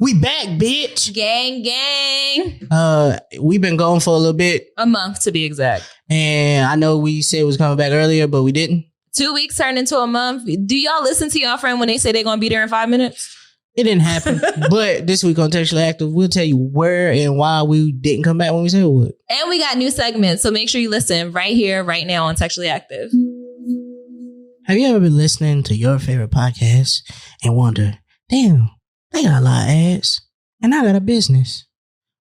We back, bitch. Gang. We've been going for a little bit. A month to be exact. And I know we said it was coming back earlier, but we didn't. 2 weeks turned into a month. Do y'all listen to y'all friend when they say they're going to be there in 5 minutes? It didn't happen. But this week on Textually Active, we'll tell you where and why we didn't come back when we said we would. And we got new segments, so make sure you listen right here, right now on Textually Active. Have you ever been listening to your favorite podcast and wonder, damn, they got a lot of ads and I got a business?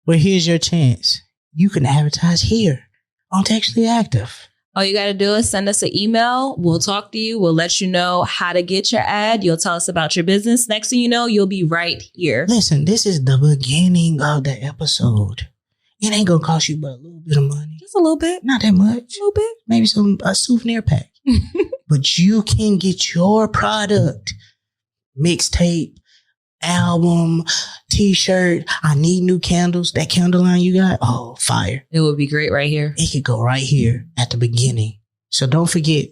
Well, here's your chance. You can advertise here on Textually Active. All you got to do is send us an email. We'll talk to you. We'll let you know how to get your ad. You'll tell us about your business. Next thing you know, you'll be right here. Listen, this is the beginning of the episode. It ain't going to cost you but a little bit of money. Just a little bit. Not that much. A little bit. Maybe a souvenir pack. But you can get your product, mixtape, album, t-shirt. I need new candles. That candle line you got, oh, fire. It would be great right here. It could go right here at the beginning. So don't forget,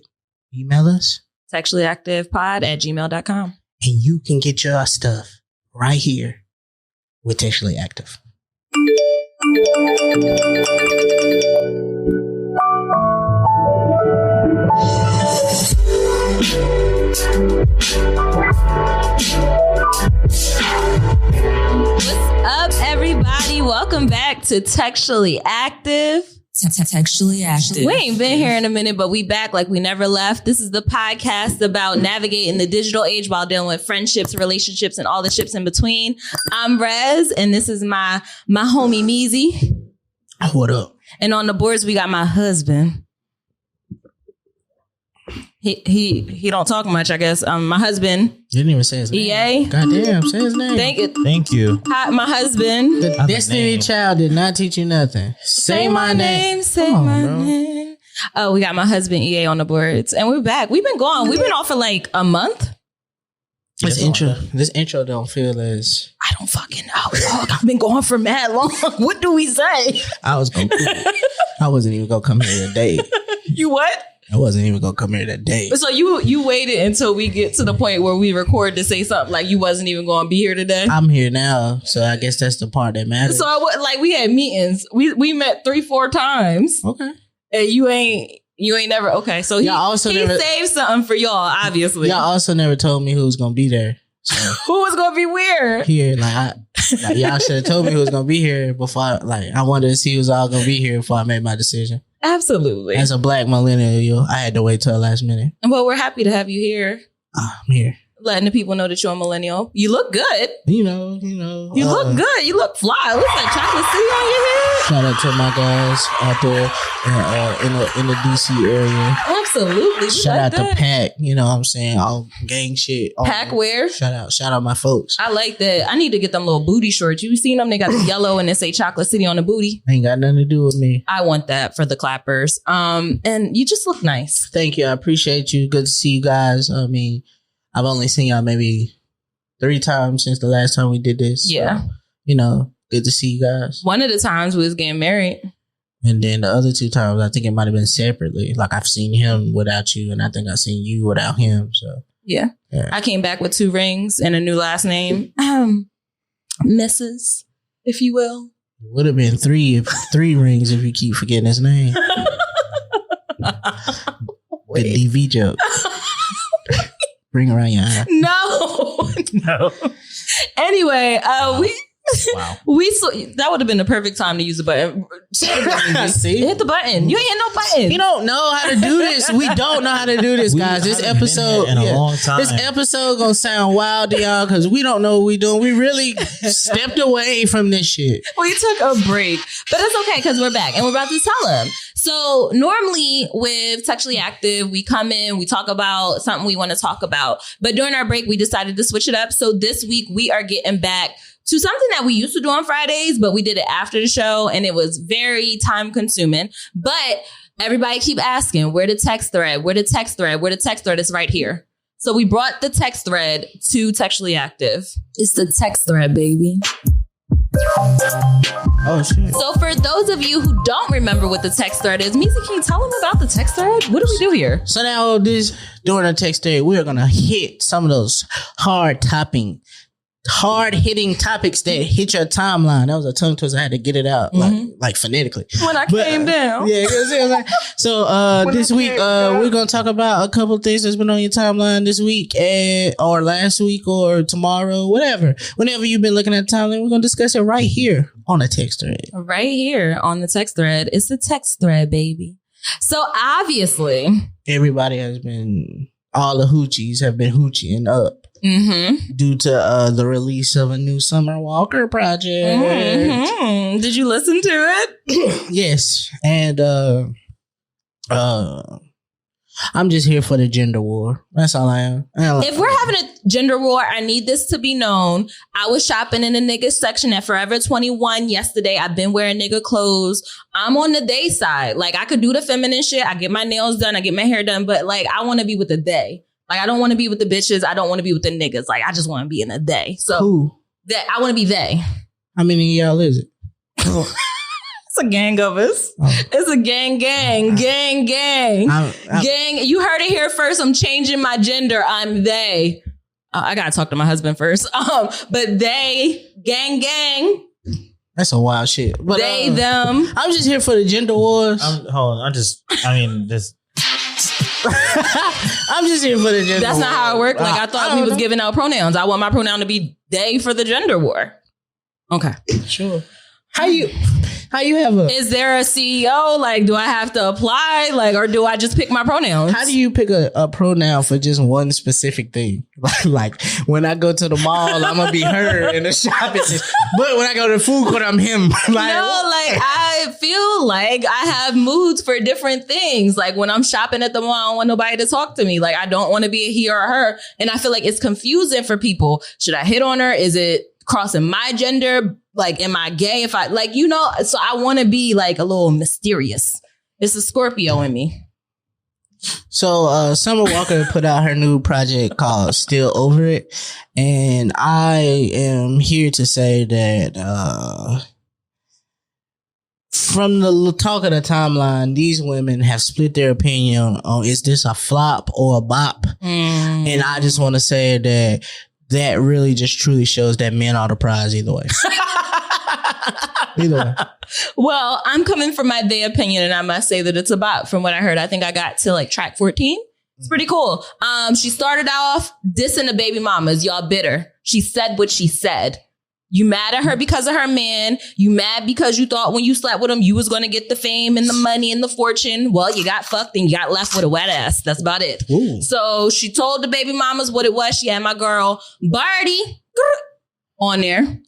email us. textuallyactivepod@gmail.com. And you can get your stuff right here with Textually Active. What's up, everybody? Welcome back to Textually Active. Textually Active. We ain't been here in a minute, but we back like we never left. This is the podcast about navigating the digital age while dealing with friendships, relationships, and all the ships in between. I'm Rezz, and this is my homie Meezy. What up? And on the boards, we got my husband. He don't talk much, I guess. My husband. Didn't even say his name. EA. Goddamn, say his name. Thank you. Hi, my husband. The Destiny Child did not teach you nothing. Say my name. Say my name. Oh, we got my husband EA on the boards, and we're back. We've been gone. We've been off for like a month. This intro don't feel as... I don't fucking know. I've been going for mad long. What do we say? I wasn't even gonna come here today. You what? I wasn't even gonna come here today. So you waited until we get to the point where we record to say something like you wasn't even going to be here today? I'm here now, so I guess that's the part that matters. So we had meetings. We met 3-4 times. Okay. And you ain't never. Okay. So he saved something for y'all, obviously. Y'all also never told me who was gonna be there. So who was gonna be where? Here, y'all should have told me who was gonna be here before. I wanted to see who was all gonna be here before I made my decision. Absolutely. As a black millennial, I had to wait till the last minute. Well, we're happy to have you here. I'm here. Letting the people know that you're a millennial. You look good. You know. You look good. You look fly. It looks like chocolate city on your head. Shout out to my guys out there in the DC area. Absolutely. Shout out to Pack. You know what I'm saying? All gang shit. Pack where? Shout out my folks. I like that. I need to get them little booty shorts. You seen them? They got the yellow and they say chocolate city on the booty. Ain't got nothing to do with me. I want that for the clappers. And you just look nice. Thank you. I appreciate you. Good to see you guys. I mean, I've only seen y'all maybe 3 times since the last time we did this. Yeah. So, good to see you guys. One of the times we was getting married. And then the other 2 times, I think it might have been separately. Like I've seen him without you, and I think I've seen you without him. So yeah. I came back with 2 rings and a new last name. Mrs., if you will. It would have been 3 rings if you keep forgetting his name. The DV joke. Bring around your eye. No. Anyway, we saw that would have been the perfect time to use the button. See? Hit the button. You ain't hit no button. You don't know how to do this. We don't know how to do this, guys. This episode in a long time. This episode gonna sound wild to y'all because we don't know what we doing. We really stepped away from this shit. We took a break, but it's okay because we're back and we're about to tell them. So normally with Textually Active, we come in, we talk about something we want to talk about. But during our break, we decided to switch it up. So this week we are getting back to something that we used to do on Fridays, but we did it after the show and it was very time consuming. But everybody keep asking, where the text thread? Where the text thread? Where the text thread is right here. So we brought the text thread to Textually Active. It's the text thread, baby. Oh, shit. So for those of you who don't remember what the text thread is, Meezy, can you tell them about the text thread? What do we do here? So now during the text thread, we are going to hit some of those hard hard-hitting topics that hit your timeline. That was a tongue twister. I had to get it out like phonetically. When I came down. Yeah. So this week, we're going to talk about a couple things that's been on your timeline this week or last week or tomorrow, whatever. Whenever you've been looking at the timeline, we're going to discuss it right here on the text thread. Right here on the text thread. It's the text thread, baby. So obviously, everybody has been, all the hoochies have been hoochieing up. Due to the release of a new Summer Walker project. Did you listen to it? Yes. And I'm just here for the gender war. That's all I am. If we're having a gender war, I need this to be known. I was shopping in the nigga section at Forever 21 yesterday. I've been wearing nigga clothes. I'm on the they side. Like, I could do the feminine shit. I get my nails done. I get my hair done. But like, I want to be with the they. Like, I don't want to be with the bitches. I don't want to be with the niggas. Like, I just want to be in a they. So who? That I want to be they. How many of y'all is it? It's a gang of us. Oh. It's a gang. Gang. You heard it here first. I'm changing my gender. I'm they. I gotta talk to my husband first. But they, gang. That's a wild shit. But, they, them. I'm just here for the gender wars. Hold on. I'm just here for the gender That's war. not how it worked. Like, I thought we was giving out pronouns. I want my pronoun to be they for the gender war. Okay. Sure. How you have a... Is there a CEO? Like, do I have to apply? Like, or do I just pick my pronouns? How do you pick a pronoun for just one specific thing? Like, when I go to the mall, I'm going to be her in the shop. But when I go to the food court, I'm him. I feel like I have moods for different things. Like, when I'm shopping at the mall, I don't want nobody to talk to me. Like, I don't want to be a he or a her. And I feel like it's confusing for people. Should I hit on her? Is it crossing my gender? Like, am I gay? If I, like, you know, so I want to be like a little mysterious. It's a Scorpio in me. So, Summer Walker put out her new project called Still Over It. And I am here to say that, from the talk of the timeline, these women have split their opinion on is this a flop or a bop? And I just want to say that really just truly shows that men are the prize either way. Either way. Well, I'm coming from my they opinion, and I must say that it's a bop. From what I heard, I think I got to like track 14. It's pretty cool. She started off dissing the baby mamas. Y'all bitter. She said what she said. You mad at her because of her man. You mad because you thought when you slept with him, you was going to get the fame and the money and the fortune. Well, you got fucked and you got left with a wet ass. That's about it. Ooh. So she told the baby mamas what it was. She had my girl Barty on there.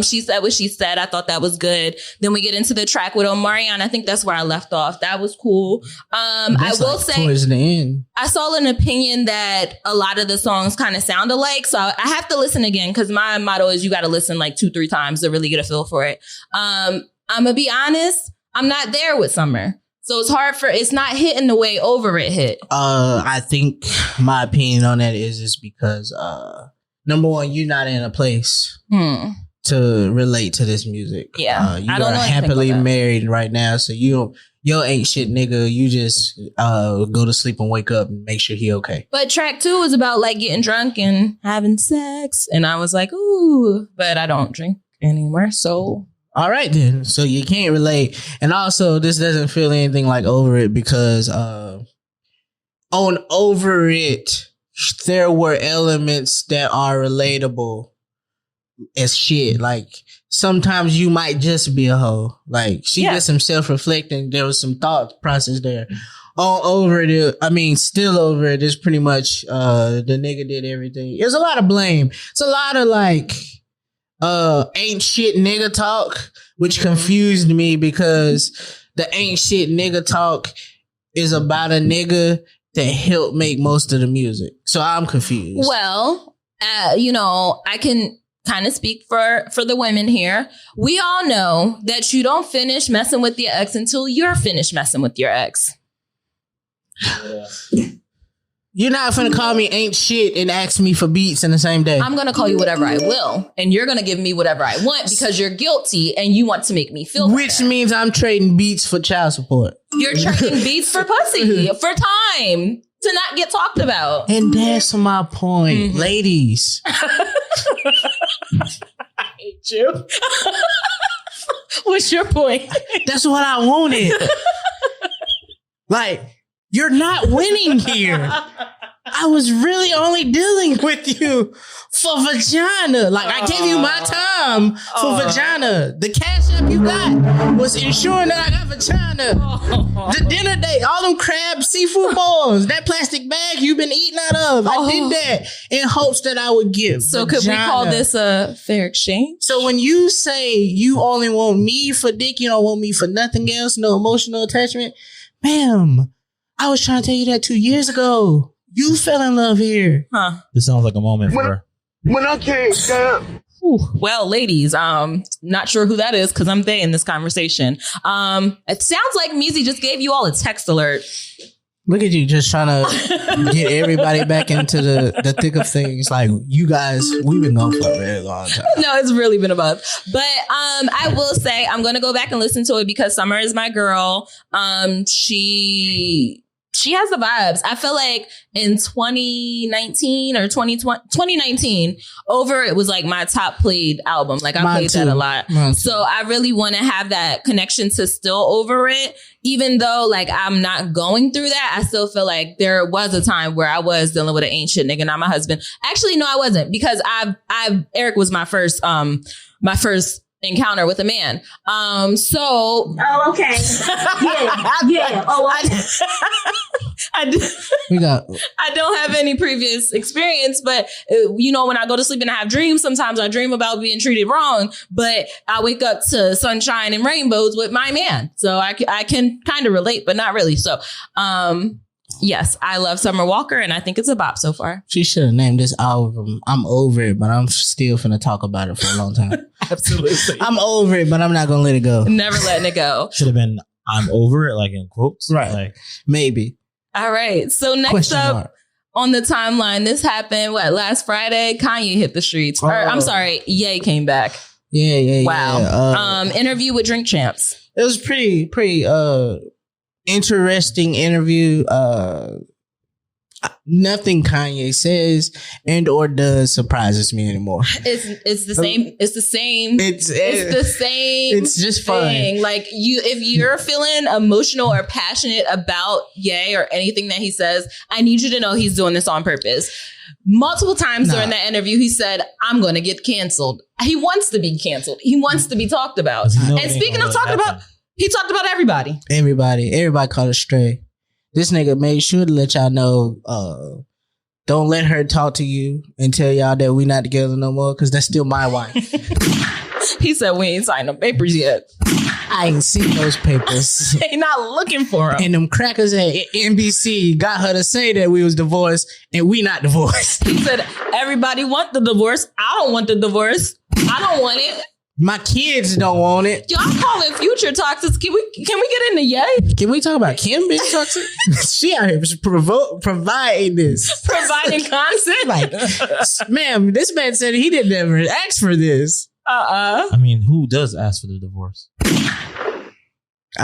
She said what she said. I thought that was good. Then we get into the track with Omarion. I think that's where I left off. That was cool. I will say towards the end, I saw an opinion that a lot of the songs kind of sound alike. So I have to listen again because my motto is you got to listen like 2-3 times to really get a feel for it. I'm going to be honest. I'm not there with Summer. So it's not hitting the way Over It hit. I think my opinion on that is because, number one, you're not in a place to relate to this music. Yeah. You are happily married right now. So you ain't shit nigga. You just go to sleep and wake up and make sure he okay. But track 2 is about like getting drunk and having sex. And I was like, ooh, but I don't drink anymore. So. All right, then. So you can't relate. And also, this doesn't feel anything like Over It because on Over It, there were elements that are relatable as shit. Like, sometimes you might just be a hoe. Like, she did some self-reflecting. There was some thought process there. Still Over It is pretty much the nigga did everything. There's a lot of blame. It's a lot of like ain't shit nigga talk, which confused me because the ain't shit nigga talk is about a nigga that helped make most of the music. So I'm confused. Well, I can kind of speak for the women here. We all know that you don't finish messing with your ex until you're finished messing with your ex. Yeah. You're not finna call me ain't shit and ask me for beats in the same day. I'm going to call you whatever I will. And you're going to give me whatever I want because you're guilty and you want to make me feel Which means I'm trading beats for child support. You're trading beats for pussy, for time to not get talked about. And that's my point, ladies. I hate you. What's your point? That's what I wanted. Like, you're not winning here. I was really only dealing with you for vagina. Like, I gave you my time for vagina. The cash app you got was ensuring that I got vagina. The dinner date, all them crab seafood balls, that plastic bag you've been eating out of. I did that in hopes that I would give So vagina. could we call this a fair exchange? So when you say you only want me for dick, you don't want me for nothing else, no emotional attachment, ma'am, I was trying to tell you that 2 years ago. You fell in love here. Huh. This sounds like a moment for When I came down. Well, ladies, not sure who that is because I'm they in this conversation. It sounds like Meezy just gave you all a text alert. Look at you just trying to get everybody back into the thick of things. Like, you guys, we've been going for a very long time. No, it's really been above. But I will say I'm going to go back and listen to it because Summer is my girl. She has the vibes. I feel like in 2019 or 2019, Over It was like my top played album. Like I played that a lot. So I really want to have that connection to still Over It. Even though like I'm not going through that, I still feel like there was a time where I was dealing with an ain't shit nigga, not my husband. Actually, no, I wasn't because Eric was my first encounter with a man. Oh, okay. Yeah. Oh, I don't have any previous experience, but when I go to sleep and I have dreams, sometimes I dream about being treated wrong, but I wake up to sunshine and rainbows with my man. So I can kind of relate, but not really. So, yes, I love Summer Walker and I think it's a bop so far. She should have named this album I'm Over It, but I'm still finna talk about it for a long time. Absolutely. I'm over it, but I'm not gonna let it go. Never letting it go. should have been I'm over it, like in quotes. Right. Like, maybe. All right. So next Question up mark. on the timeline, this happened, last Friday? Kanye hit the streets. Or, I'm sorry, Ye came back. Yeah. Wow. Interview with Drink Champs. It was pretty interesting interview. Nothing Kanye says and or does surprises me anymore. It's the same. It's the same. It's the same. It's just fun. Thing. Like if you're feeling emotional or passionate about Ye or anything that he says, I need you to know he's doing this on purpose. Multiple times during that interview, he said, "I'm going to get canceled." He wants to be canceled. He wants to be talked about. And speaking of talking about, he talked about everybody. Everybody caught a stray. This nigga made sure to let y'all know, don't let her talk to you and tell y'all that we not together no more, because that's still my wife. He said we ain't signed no papers yet. I ain't seen those papers. They not looking for them. And them crackers at NBC got her to say that we was divorced and we not divorced. He said, everybody want the divorce. I don't want the divorce. I don't want it. My kids don't want it. Y'all calling Future toxic. Can we get into Ye? Can we talk about Kim being toxic? She out here providing this. Providing content? Like, ma'am, this man said he didn't ever ask for this. I mean, who does ask for the divorce?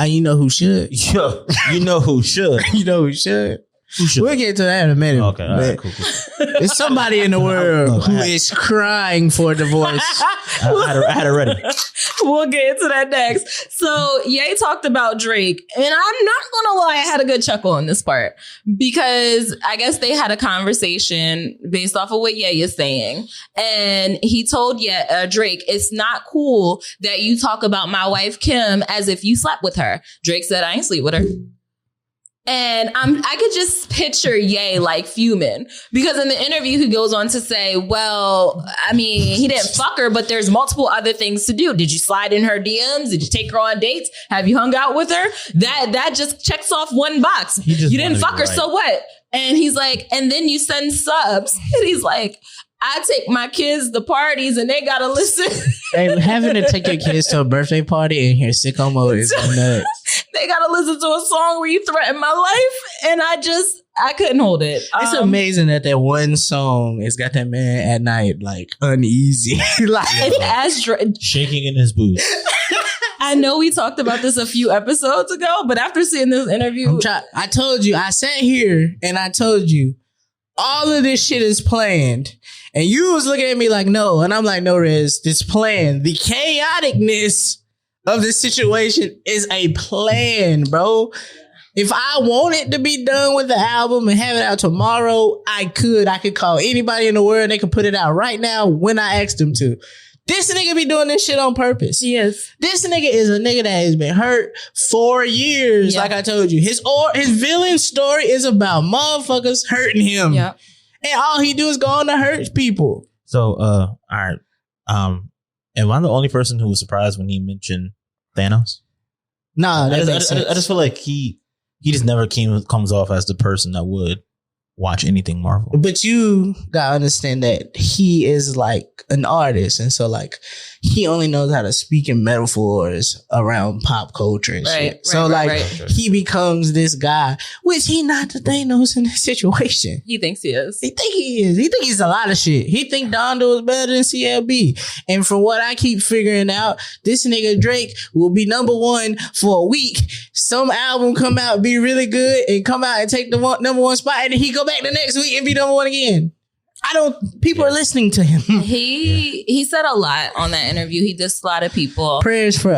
You know who should. Yo, you know who should. You know who should. Who should? We'll get to that in a minute. Okay, all right, cool. There's somebody in the world who is crying for a divorce. I had it ready. We'll get into that next. So Ye talked about Drake, and I'm not gonna lie, I had a good chuckle on this part because I guess they had a conversation based off of what Ye is saying, and he told Drake, "It's not cool that you talk about my wife Kim as if you slept with her." Drake said, "I ain't sleep with her." And I could just picture Ye like fuming because in the interview he goes on to say, well, I mean, he didn't fuck her, but there's multiple other things to do. Did you slide in her DMs? Did you take her on dates? Have you hung out with her? That just checks off one box. You didn't fuck her, so what? And he's like, and then you send subs. And he's like, I take my kids to parties and they gotta listen. Hey, having to take your kids to a birthday party and hear Sicko Mode is nuts. They gotta listen to a song where you threaten my life, and I couldn't hold it. It's amazing that one song has got that man at night like uneasy, like shaking in his boots. I know we talked about this a few episodes ago, but after seeing this interview, I told you, I sat here and I told you, all of this shit is planned. And you was looking at me like, no. And I'm like, no, Rezz, this plan, the chaoticness of the situation is a plan, bro. If I wanted to be done with the album and have it out tomorrow, I could. I could call anybody in the world and they could put it out right now when I asked them to. This nigga be doing this shit on purpose. Yes. This nigga is a nigga that has been hurt for years. Like I told you, his villain story is about motherfuckers hurting him. Yeah. And all he do is go on to hurt people. So, all right. Am I the only person who was surprised when he mentioned Thanos? Nah, I just feel like he just never comes off as the person that would watch anything Marvel. But you gotta understand that he is like an artist, and so like he only knows how to speak in metaphors around pop culture and shit. So he becomes this guy, which he not the Thanos in this situation. He thinks he is. He think he is. He think he's a lot of shit. He think Donda is better than CLB. And from what I keep figuring out, this nigga Drake will be number one for a week. Some album come out, be really good, and come out and take the number one spot, and then he go back the next week and be number one again. People are listening to him. He said a lot on that interview. He dissed a lot of people. Prayers for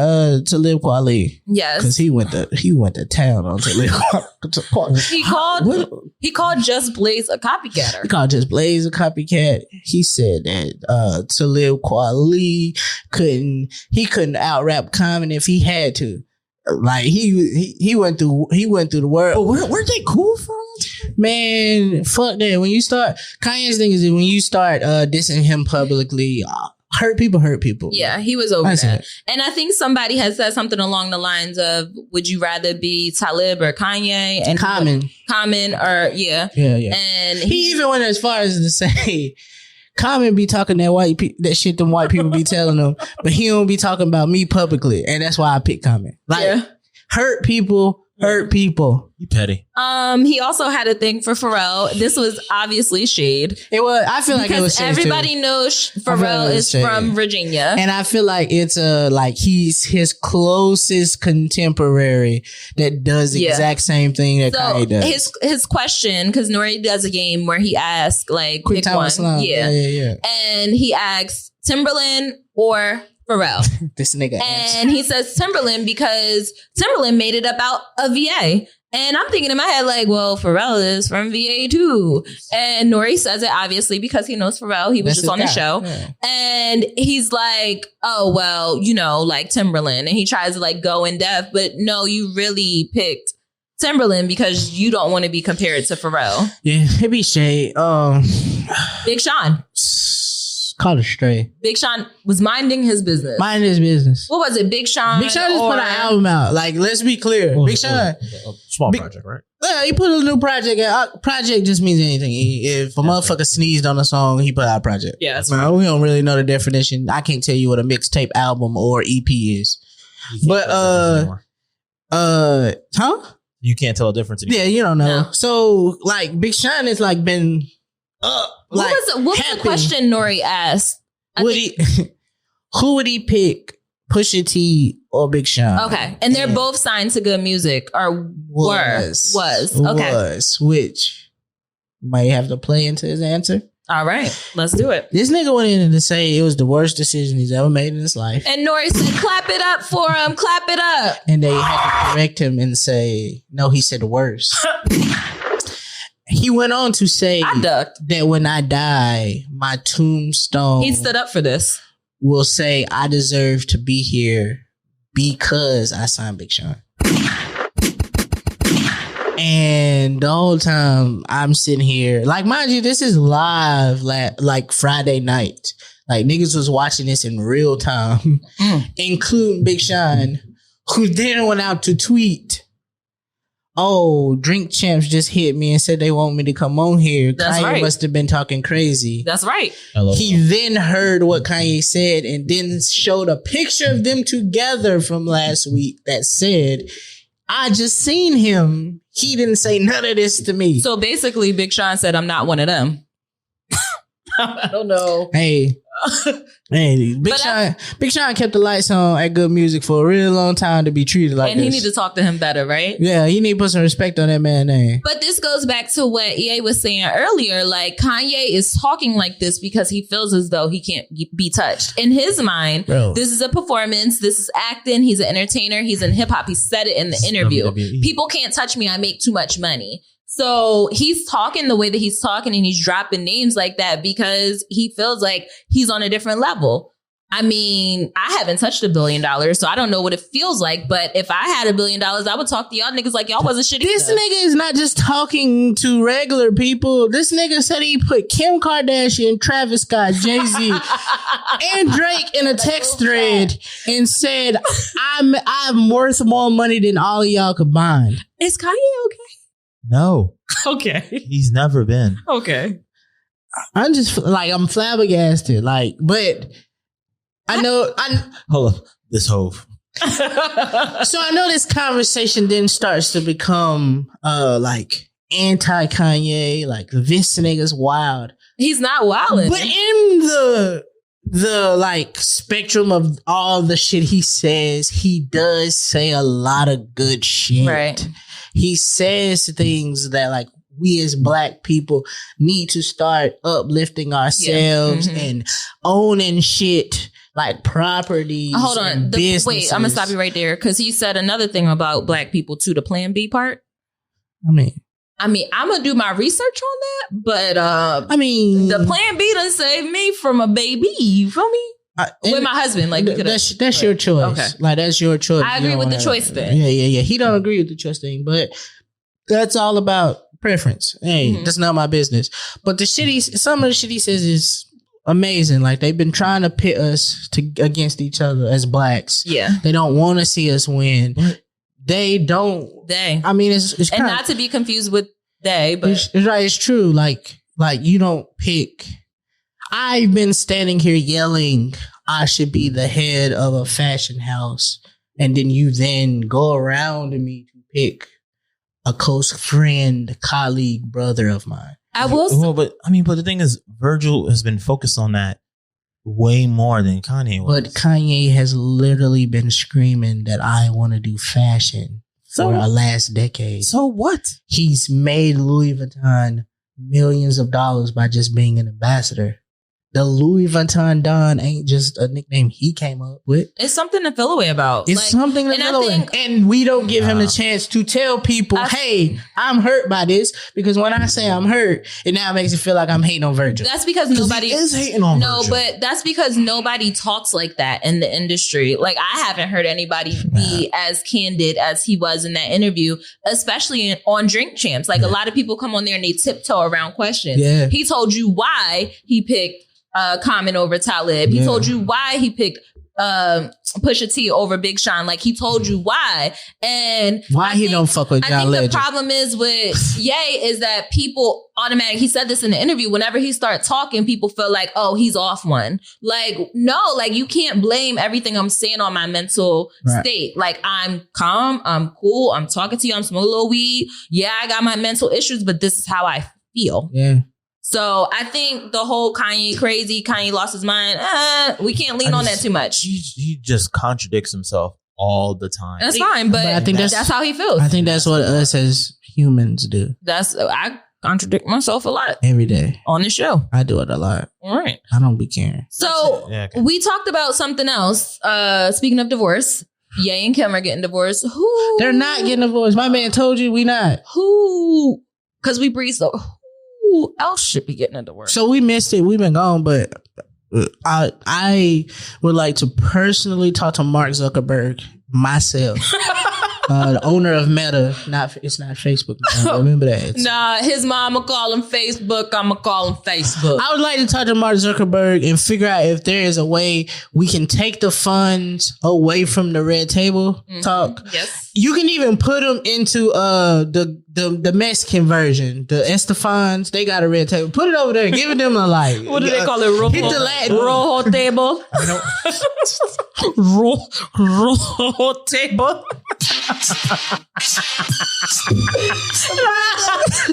Talib Kweli. Yes. Because he went to town on Talib Kweli. He called Just Blaze a copycatter. He called Just Blaze a copycat. He said that Talib Kweli couldn't out rap Common if he had to. Like he went through the world. Oh, weren't they cool for him? Man, fuck that. When you start, Kanye's thing is that when you start dissing him publicly, hurt people. Yeah, he was over that. And I think somebody has said something along the lines of, would you rather be Talib or Kanye? And Common or yeah. And he even went as far as to say, Common be talking that shit them white people be telling them, but he don't be talking about me publicly, and that's why I picked Common. Hurt people. You petty. He also had a thing for Pharrell. This was obviously shade. It was. I feel like it was shade everybody too. knows Pharrell is from Virginia, and I feel like it's he's his closest contemporary that does the exact same thing that Kanye does. His question, because Nori does a game where he asks like quick time Islam. Yeah, and he asks Timberland or Pharrell. This nigga and he says Timberland because Timberland made it about a VA. And I'm thinking in my head like, well, Pharrell is from VA too. And Nori says it obviously because he knows Pharrell. He was just on the show. Yeah. And he's like, oh, well, like Timberland. And he tries to like go in depth. But no, you really picked Timberland because you don't want to be compared to Pharrell. Yeah, it be shade. Big Sean. Call it straight. Big Sean was minding his business. What was it? Big Sean just put an album out. Like, let's be clear. Big Sean. A small project, right? Yeah, he put a new project out. Project just means anything. If a motherfucker sneezed on a song, he put out a project. Yeah, that's we don't really know the definition. I can't tell you what a mixtape album or EP is. But, You can't tell a difference anymore. Yeah, you don't know. No. So, like, Big Sean has, like, been... What was the question Nori asked? Who would he pick? Pusha T or Big Sean? Okay, and they're both signed to Good Music, or was okay. Which might have to play into his answer. All right, let's do it. This nigga went in to say it was the worst decision he's ever made in his life, and Nori said, "Clap it up for him, clap it up." And they had to correct him and say, "No, he said the worst." He went on to say that when I die, my tombstone... He stood up for this. ...will say I deserve to be here because I signed Big Sean. And the whole time I'm sitting here... Like, mind you, this is live like Friday night. Like, niggas was watching this in real time, including Big Sean, who then went out to tweet... Oh, Drink Champs just hit me and said they want me to come on here. That's Kanye right. must have been talking crazy. That's right. He then heard what Kanye said and then showed a picture of them together from last week that said, I just seen him. He didn't say none of this to me. So basically, Big Sean said, I'm not one of them. I don't know. Hey, Hey, Big Sean kept the lights on at Good Music for a real long time to be treated like and this. he need to talk to him better, right? Yeah, you need to put some respect on that man's name. But this goes back to what EA was saying earlier. Like, Kanye is talking like this because he feels as though he can't be touched. In his mind, this is a performance. This is acting. He's an entertainer. He's in hip hop. He said it in the interview. WWE. People can't touch me. I make too much money. So he's talking the way that he's talking, and he's dropping names like that because he feels like he's on a different level. I mean, I haven't touched $1 billion, so I don't know what it feels like. But if I had $1 billion, I would talk to y'all niggas like y'all wasn't shit either. This nigga is not just talking to regular people. This nigga said he put Kim Kardashian, Travis Scott, Jay-Z, and Drake in a text thread and said, I'm worth more money than all of y'all combined. Is Kanye okay? No. Okay. He's never been. Okay. I'm just like, I'm flabbergasted. Like, but I know. Hold up. This hove. So I know this conversation then starts to become like anti-Kanye, like this nigga's wild. He's not wilding. But in the like spectrum of all the shit he says, he does say a lot of good shit. Right. He says things that like we as Black people need to start uplifting ourselves and owning shit like properties. Hold on. Wait, I'm going to stop you right there because he said another thing about Black people too, the Plan B part. I mean, I'm going to do my research on that, but the Plan B done saved me from a baby. You feel me? With my husband, like that's your choice. Okay. Like that's your choice. I agree with the choice thing. Yeah. He don't agree with the choice thing, but that's all about preference. Hey, that's not my business. But some of the shit he says is amazing. Like they've been trying to pit us against each other as Blacks. Yeah, they don't want to see us win. They don't. I mean, it's and not to be confused with they, but it's right. It's true. Like you don't pick. I've been standing here yelling, I should be the head of a fashion house. And then you then go around to me to pick a close friend, colleague, brother of mine. I will. Well, but the thing is, Virgil has been focused on that way more than Kanye was. But Kanye has literally been screaming that I want to do fashion for the last decade. So what? He's made Louis Vuitton millions of dollars by just being an ambassador. The Louis Vuitton Don ain't just a nickname he came up with. It's something to feel away about. It's something to feel away. And we don't give him the chance to tell people, hey, I'm hurt by this. Because when I say I'm hurt, it now makes it feel like I'm hating on Virgil. That's because nobody is hating on Virgil. But that's because nobody talks like that in the industry. Like, I haven't heard anybody be as candid as he was in that interview, especially on Drink Champs. Like, a lot of people come on there and they tiptoe around questions. Yeah. He told you why he picked Common over Talib. He told you why he picked Pusha T over Big Sean. Like, he told you why. And why he don't fuck with John Legend. I think the problem is with Ye is that people automatically, he said this in the interview, whenever he starts talking, people feel like, oh, he's off one. Like, no, like, you can't blame everything I'm saying on my mental state. Like, I'm calm, I'm cool, I'm talking to you, I'm smoking a little weed. Yeah, I got my mental issues, but this is how I feel. Yeah. So I think the whole Kanye lost his mind. We can't lean on that too much. He just contradicts himself all the time. That's fine, but I think that's how he feels. I think that's what us as humans do. I contradict myself a lot every day on the show. I do it a lot. All right, I don't be caring. So we talked about something else. Speaking of divorce, Ye and Kim are getting divorced. Who? They're not getting divorced. My man told you we not. Who? Because we breathe so. Who else should be getting into work? So we missed it. We've been gone, but I would like to personally talk to Mark Zuckerberg myself. The owner of Meta. It's not Facebook now. Remember that. Nah, his mama call him Facebook. I'ma call him Facebook. I would like to talk to Mark Zuckerberg and figure out if there is a way we can take the funds away from the red table talk. Yes. You can even put them into the Mexican version. The Estefans, they got a red table. Put it over there. Give them a like. What do they call it? Rojo, hit the Latin. Rojo table. Rojo table.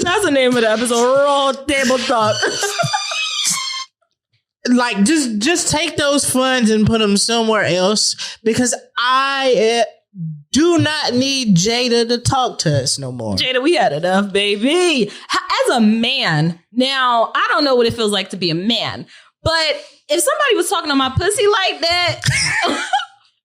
That's the name of the episode. Rojo table talk. like just take those funds and put them somewhere else, because I do not need Jada to talk to us no more. Jada, we had enough, baby. As a man, now I don't know what it feels like to be a man, but if somebody was talking on my pussy like that,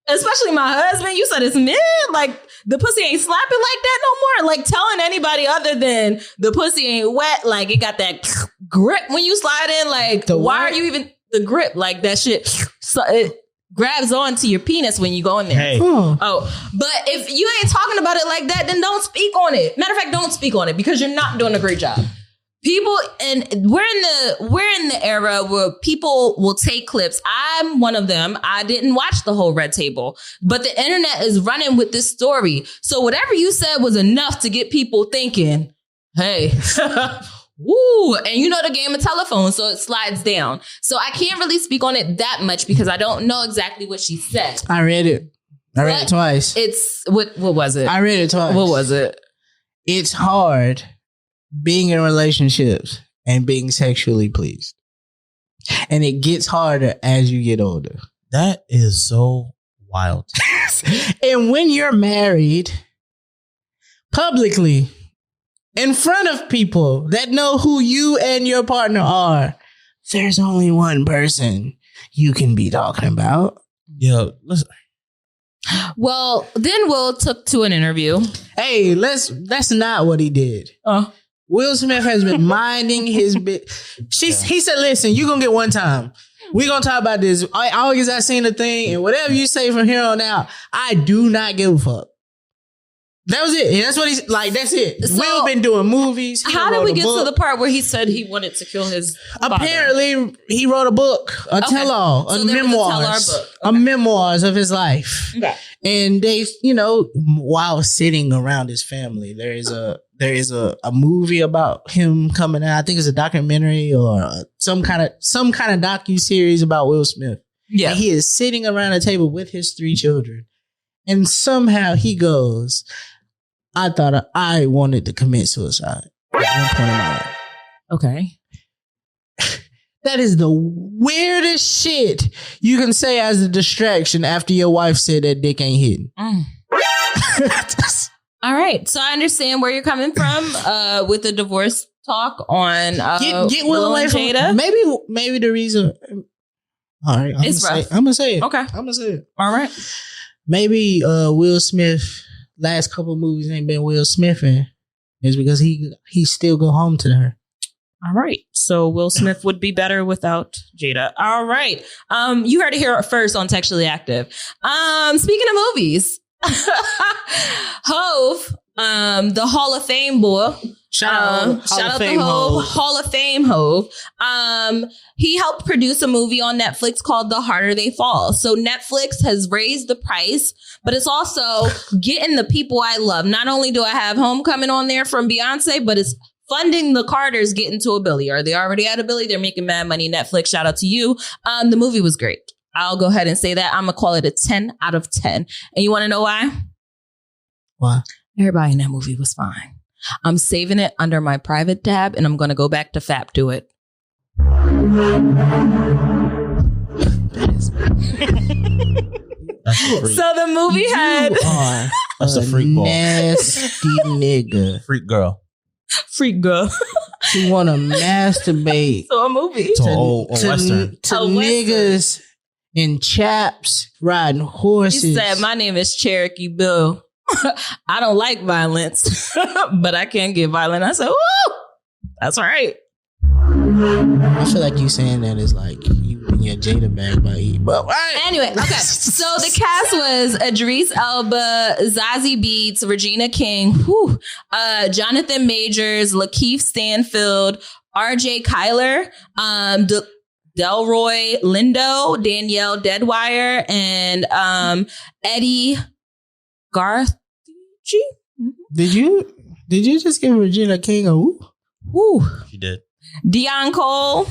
especially my husband, you said it's men, like the pussy ain't slapping like that no more. Like telling anybody other than the pussy ain't wet, like it got that grip when you slide in. Like why are you even the grip? Like that shit, so it grabs onto your penis when you go in there. Hey. Oh, but if you ain't talking about it like that, then don't speak on it. Matter of fact, don't speak on it because you're not doing a great job. People, and we're in the era where people will take clips. I'm one of them. I didn't watch the whole Red Table, but the internet is running with this story. So whatever you said was enough to get people thinking, hey, woo, and you know the game of telephone, so it slides down. So I can't really speak on it that much because I don't know exactly what she said. I read it. I read it twice. It's what was it? I read it twice. What was it? It's hard being in relationships and being sexually pleased. And it gets harder as you get older. That is so wild. And when you're married, publicly, in front of people that know who you and your partner are, there's only one person you can be talking about. Yo, listen. Well, then Will took to an interview. Hey, that's not what he did. Will Smith has been minding his bit. He said, listen, you're going to get one time. We're going to talk about this. August, I seen the thing, and whatever you say from here on out, I do not give a fuck. That was it. That's what he's like. That's it. So, Will been doing movies. How did we get to the part where he said he wanted to kill his Apparently, he wrote a book, a tell-all, so a memoirs of his life. Okay. And they, while sitting around his family, there is a movie about him coming out. I think it's a documentary or some kind of docu-series about Will Smith. Yeah. And he is sitting around a table with his 3 children. And somehow he goes, I thought I wanted to commit suicide at one point in my life. Okay. That is the weirdest shit you can say as a distraction after your wife said that dick ain't hitting. All right. So I understand where you're coming from with the divorce talk on get Will away from Jada. Maybe the reason. All right. I'm going to say it. Okay. I'm going to say it. All right. Maybe Will Smith last couple movies ain't been Will Smithing is because he still go home to her. All right. So Will Smith would be better without Jada. All right. You heard it here first on Textually Active. Speaking of movies, Hove, the Hall of Fame boy. Shout out to Hove, Hall of Fame Hove. He helped produce a movie on Netflix called The Harder They Fall. So Netflix has raised the price, but it's also getting the people I love. Not only do I have Homecoming on there from Beyonce, but it's funding the Carters getting to a Billy. Are they already at a Billy? They're making mad money. Netflix, shout out to you. The movie was great. I'll go ahead and say that. I'm going to call it a 10 out of 10. And you want to know why? Why? Everybody in that movie was fine. I'm saving it under my private tab, and I'm going to go back to FAP to it. So the movie had... That's a freak ball. Nasty nigga. Freak girl. Freak girl. She want to masturbate. So a movie. To old Western. To niggas in chaps riding horses. He said, my name is Cherokee Bill. I don't like violence, but I can get violent. I said, woo, that's all right. I feel like you saying that is like you in your Jada bag by E. But anyway, okay. So the cast was Idris Elba, Zazie Beetz, Regina King, Jonathan Majors, Lakeith Stanfield, R.J. Kyler, Delroy Lindo, Danielle Deadwire, and Eddie Garth. Did you just give Regina King a woo? Woo. She did. Deion Cole,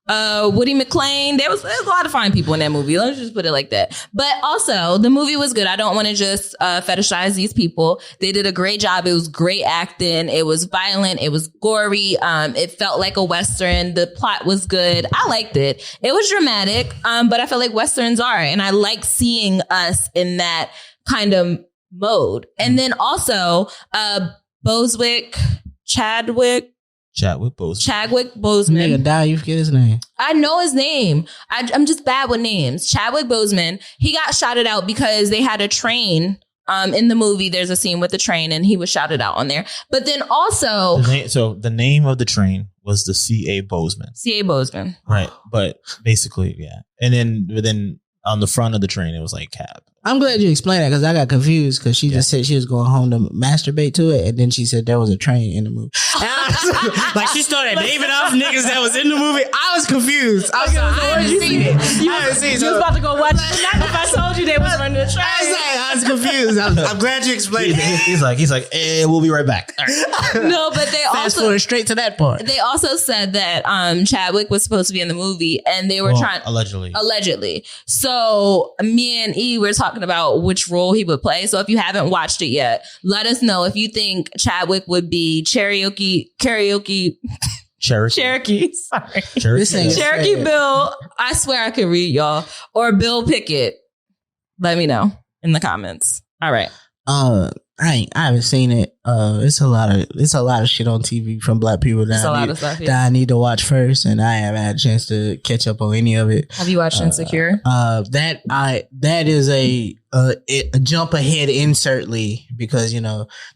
Woody McClain. There's a lot of fine people in that movie. Let's just put it like that. But also, the movie was good. I don't want to just fetishize these people. They did a great job. It was great acting. It was violent. It was gory. It felt like a Western. The plot was good. I liked it. It was dramatic, but I feel like Westerns are. And I like seeing us in that kind of mode. And then also, Chadwick Boseman. Nigga die, you forget his name. I know his name. I'm just bad with names. Chadwick Boseman. He got shouted out because they had a train. In the movie, there's a scene with the train, and he was shouted out on there. But then also, the name of the train was the C.A. Boseman. C.A. Boseman, right? But basically, yeah. And then on the front of the train, it was like cab. I'm glad you explained that because I got confused because she just said she was going home to masturbate to it, and then she said there was a train in the movie. Like she started naming off niggas that was in the movie. I was confused. I was like, I haven't seen it. You was about to go watch it tonight if I told you they was running the train. I was confused. I'm glad you explained it. He's like, we'll be right back. No, but they fast forward straight to that part. They also said that Chadwick was supposed to be in the movie, and they were trying allegedly. So me and E were talking about which role he would play. So if you haven't watched it yet, let us know if you think Chadwick would be Cherokee. Sorry. Cherokee Bill. I swear I could read, y'all. Or Bill Pickett. Let me know in the comments. All right. I haven't seen it. It's a lot of shit on TV from black people that I need to watch first, and I haven't had a chance to catch up on any of it. Have you watched Insecure? That is a jump ahead insertly because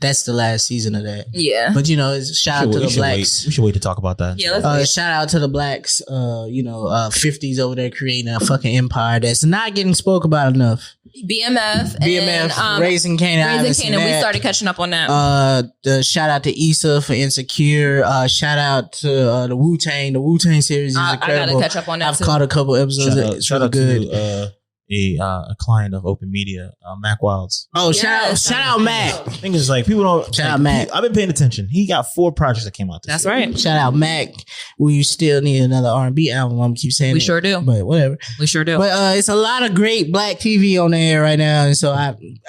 that's the last season of that. Yeah, but it's shout out to the blacks. We should wait to talk about that. Yeah, shout out to the blacks. 50s over there creating a fucking empire that's not getting spoke about enough. BMF, and, Raising Kanan. We started catching up on that. Shout out to Issa for Insecure. Shout out to the Wu-Tang. The Wu-Tang series is incredible. I gotta catch up on that. I've caught a couple episodes. Shout out good. To a client of Open Media, Mac Wilds. Oh, shout out Mac. The thing is, like, people don't shout out Mac. I've been paying attention. He got 4 projects that came out this year. Right. Shout out Mac. We still need another R&B album. I'm keep saying we sure do. But whatever. We sure do. But it's a lot of great black TV on the air right now, and so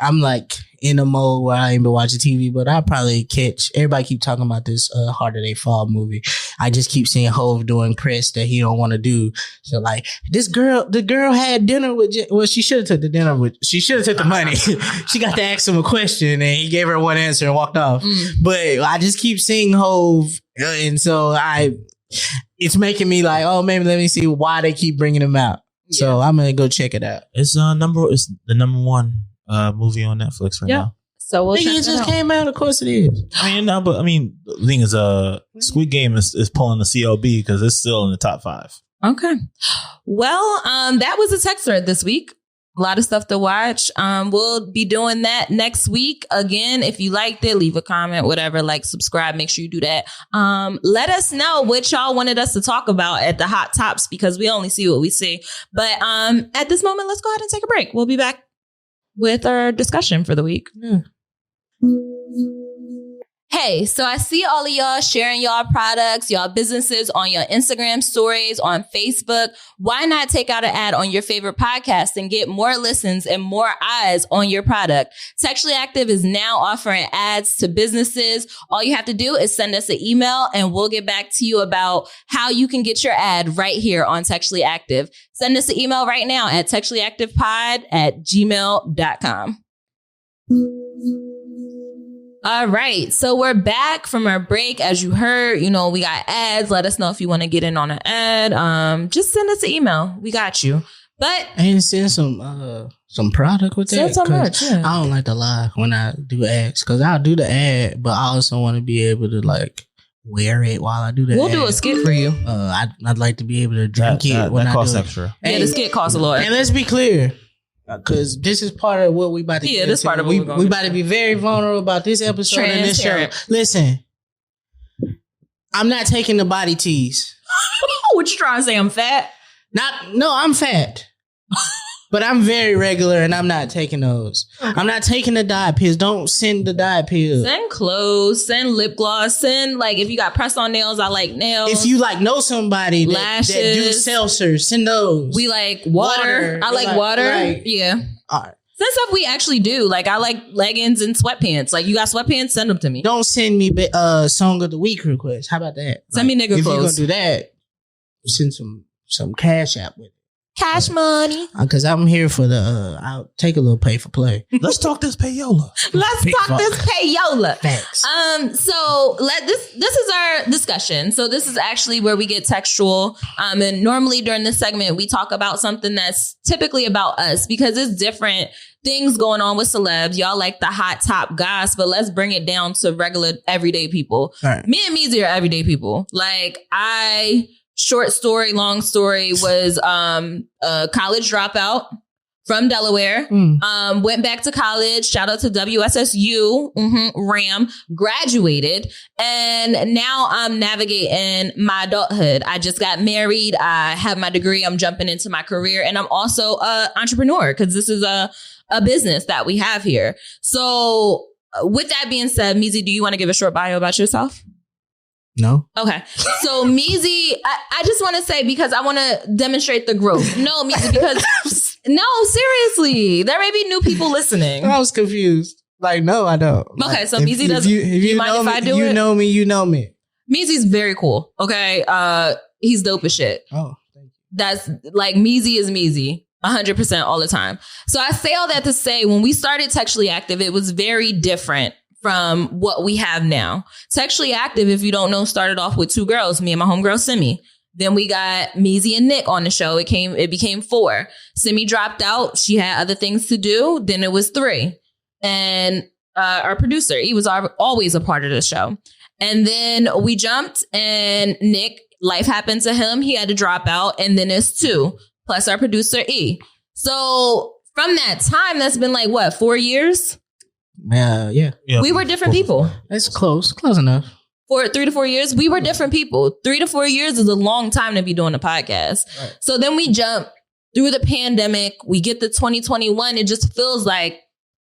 I'm like in a mode where I ain't been watching TV, but I'll probably catch. Everybody keep talking about this Harder They Fall movie. I just keep seeing Hove doing press that he don't want to do. So like the girl had dinner with. She should have took the dinner with. She should have took the money. She got to ask him a question and he gave her one answer and walked off. But I just keep seeing Hove, and so it's making me like, oh, maybe let me see why they keep bringing him out. Yeah. So I'm gonna go check it out. It's the number 1 movie on Netflix right now. So we'll check it just came out. Of course it is. The thing is, Squid Game is pulling the CLB because it's still in the top 5. Okay. Well, that was a tech thread this week. A lot of stuff to watch. We'll be doing that next week. Again, if you liked it, leave a comment, whatever, subscribe. Make sure you do that. Let us know what y'all wanted us to talk about at the Hot Tops because we only see what we see. But at this moment, let's go ahead and take a break. We'll be back with our discussion for the week. Yeah. Hey, so I see all of y'all sharing y'all products, y'all businesses on your Instagram stories, on Facebook. Why not take out an ad on your favorite podcast and get more listens and more eyes on your product? Textually Active is now offering ads to businesses. All you have to do is send us an email and we'll get back to you about how you can get your ad right here on Textually Active. Send us an email right now at textuallyactivepod@gmail.com. All right. So we're back from our break. As you heard, we got ads. Let us know if you want to get in on an ad. Just send us an email. We got you. But and send some product with that. Send some merch. Yeah. I don't like to lie when I do ads because I'll do the ad, but I also want to be able to wear it while I do the ad. We'll do a skit for you. I'd like to be able to drink it when I do it. That costs extra. Yeah, the skit costs a lot. And let's be clear. Because this is part of what we about to do. Yeah, this part of what we about to be very vulnerable about this episode and this show. Listen, I'm not taking the body tease. What you trying to say? I'm fat? No, I'm fat. But I'm very regular and I'm not taking those. I'm not taking the diet pills. Don't send the diet pills. Send clothes, send lip gloss, send like if you got press on nails, I like nails. If you like know somebody that do seltzers, send those. We like water. I like water. Yeah. All right. Send stuff we actually do. Like I like leggings and sweatpants. Like you got sweatpants, send them to me. Don't send me song of the week requests. How about that? Send me nigga clothes. If you're gonna do that, send some cash app with it. Cash money. Because I'm here for the, I'll take a little pay for play. Let's talk this payola. Let's talk this payola. Facts. So this is our discussion. So this is actually where we get textual. And normally during this segment, we talk about something that's typically about us because it's different things going on with celebs. Y'all like the hot top goss, but let's bring it down to regular everyday people. Right. Me and Meezy are everyday people. Like short story, long story was a college dropout from Delaware. Went back to college. Shout out to WSSU. RAM. Graduated. And now I'm navigating my adulthood. I just got married. I have my degree. I'm jumping into my career. And I'm also an entrepreneur because this is a business that we have here. So with that being said, Meezy, do you want to give a short bio about yourself? No. Okay. So Meezy, I just want to say because I want to demonstrate the growth. No, Meezy, because no, seriously, there may be new people listening. I was confused. Like, no, I don't. Okay, like, so Meezy doesn't. Do you mind if I do it? You know me. You know me. Meezy's very cool. Okay. He's dope as shit. Oh, thank you. That's like Meezy is Meezy. 100% all the time. So I say all that to say when we started Textually Active, it was very different from what we have now. Textually Active, if you don't know, started off with 2 girls, me and my homegirl Simi. Then we got Meezy and Nick on the show. It became 4. Simi dropped out. She had other things to do. Then it was 3. And our producer, he was always a part of the show. And then we jumped and Nick, life happened to him. He had to drop out. And then it's 2 plus our producer E. So from that time, that's been like what, 4 years? Yeah. We were different people. That's close enough. For 3 to 4 years, we were different people. 3 to 4 years is a long time to be doing a podcast. Right. So then we jump through the pandemic. We get to 2021. It just feels like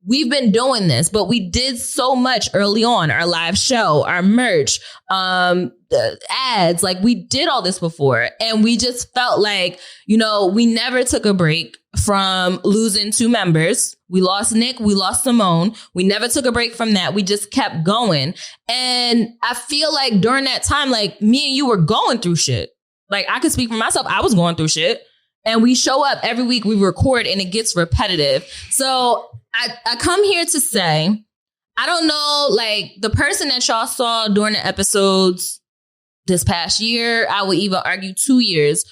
we've been doing this, but we did so much early on. Our live show, our merch, the ads, like we did all this before. And we just felt like, we never took a break from losing 2 members. We lost Nick. We lost Simone. We never took a break from that. We just kept going. And I feel like during that time, like me and you were going through shit. Like I could speak for myself. I was going through shit. And we show up every week, we record and it gets repetitive. So I come here to say, I don't know, like the person that y'all saw during the episodes this past year, I would even argue 2 years,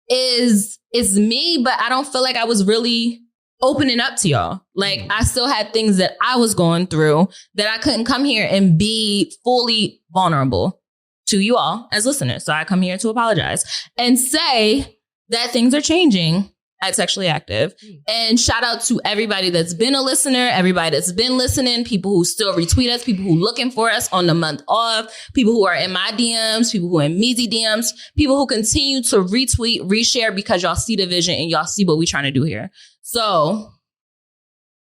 is me, but I don't feel like I was really opening up to y'all. Like I still had things that I was going through that I couldn't come here and be fully vulnerable to you all as listeners. So I come here to apologize and say that things are changing at Textually Active. And shout out to everybody that's been a listener, everybody that's been listening, people who still retweet us, people who looking for us on the month off, people who are in my DMs, people who are in Meezy DMs, people who continue to retweet, reshare because y'all see the vision and y'all see what we're trying to do here. So